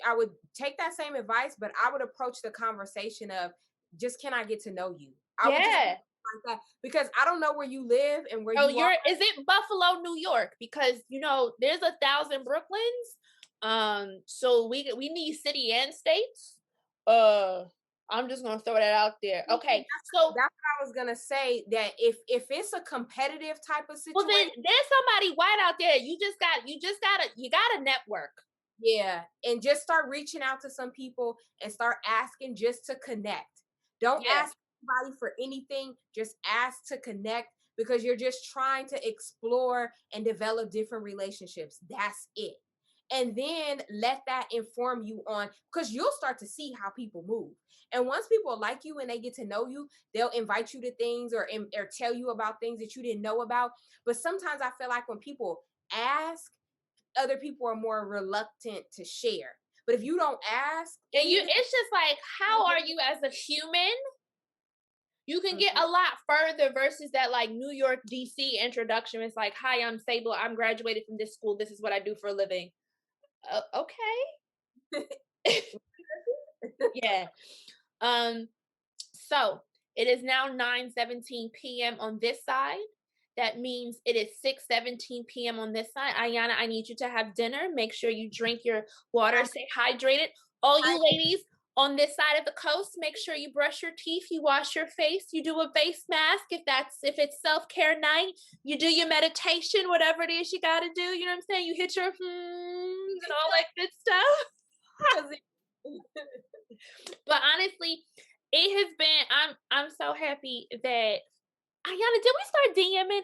Speaker 1: I would take that same advice, but I would approach the conversation of just, can I get to know you? I would just like that, because I don't know where you live and where
Speaker 2: Oh,
Speaker 1: you are.
Speaker 2: is it Buffalo, New York? Because, you know, there's 1,000 Brooklyns. So we need city and states. I'm just gonna throw that out there. Okay, so
Speaker 1: that's what I was gonna say. That if it's a competitive type of situation,
Speaker 2: well, then there's somebody white out there. You gotta network.
Speaker 1: Yeah, and just start reaching out to some people and start asking just to connect. Don't ask anybody for anything, just ask to connect, because you're just trying to explore and develop different relationships. That's it. And then let that inform you on, because you'll start to see how people move. And once people like you and they get to know you, they'll invite you to things or tell you about things that you didn't know about. But sometimes I feel like when people ask, other people are more reluctant to share. But if you don't ask,
Speaker 2: and it's just like, how are you as a human? You can get a lot further versus that like New York, DC introduction. It's like, hi, I'm Sable. I'm graduated from this school. This is what I do for a living. Okay. Yeah. So it is now 9:17 p.m. on this side. That means it is 6:17 p.m. on this side. Ahyiana, I need you to have dinner. Make sure you drink your water. Stay hydrated. All you ladies on this side of the coast, make sure you brush your teeth, you wash your face, you do a face mask if it's self-care night, you do your meditation, whatever it is you gotta do, you know what I'm saying? You hit your and all that good stuff. But honestly, it has been, I'm so happy that Ahyiana, did we start DMing?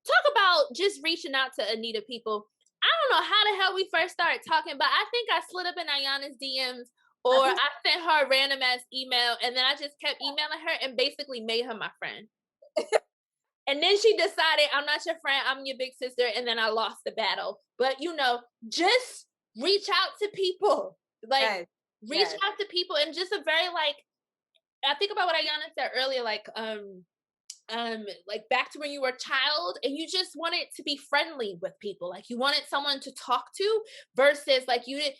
Speaker 2: Talk about just reaching out to Anita people. I don't know how the hell we first started talking, but I think I slid up in Ahyiana's DMs, or I sent her a random ass email, and then I just kept emailing her and basically made her my friend. And then she decided, I'm not your friend, I'm your big sister, and then I lost the battle. But you know, just reach out to people. Like reach out to people, and just a very like, I think about what Ahyiana said earlier, like back to when you were a child and you just wanted to be friendly with people, like you wanted someone to talk to, versus like you did.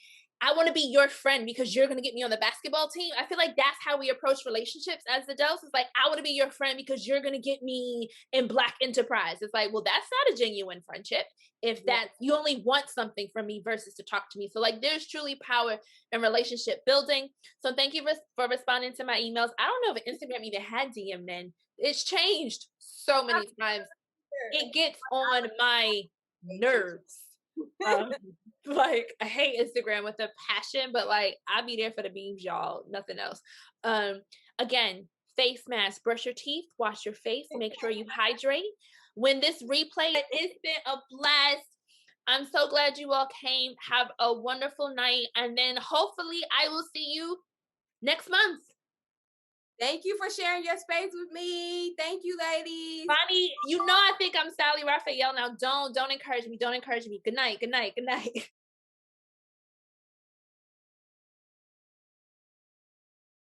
Speaker 2: I want to be your friend because you're going to get me on the basketball team. I feel like that's how we approach relationships as adults. It's like, I want to be your friend because you're going to get me in Black enterprise. It's like, well, that's not a genuine friendship if that you only want something from me versus to talk to me. So like, there's truly power in relationship building. So thank you for responding to my emails. I don't know if Instagram even had DM then. It's changed so many times. It gets on my nerves. Like, I hate Instagram with a passion, but like, I'll be there for the memes, y'all, nothing else. Again, face mask, brush your teeth, wash your face, make sure you hydrate. When this replay, it's been a blast. I'm so glad you all came. Have a wonderful night. And then hopefully I will see you next month.
Speaker 1: Thank you for sharing your space with me. Thank you, ladies.
Speaker 2: Bonnie, you know I think I'm Sally Raphael now. Don't encourage me. Don't encourage me. Good night. Good night. Good night.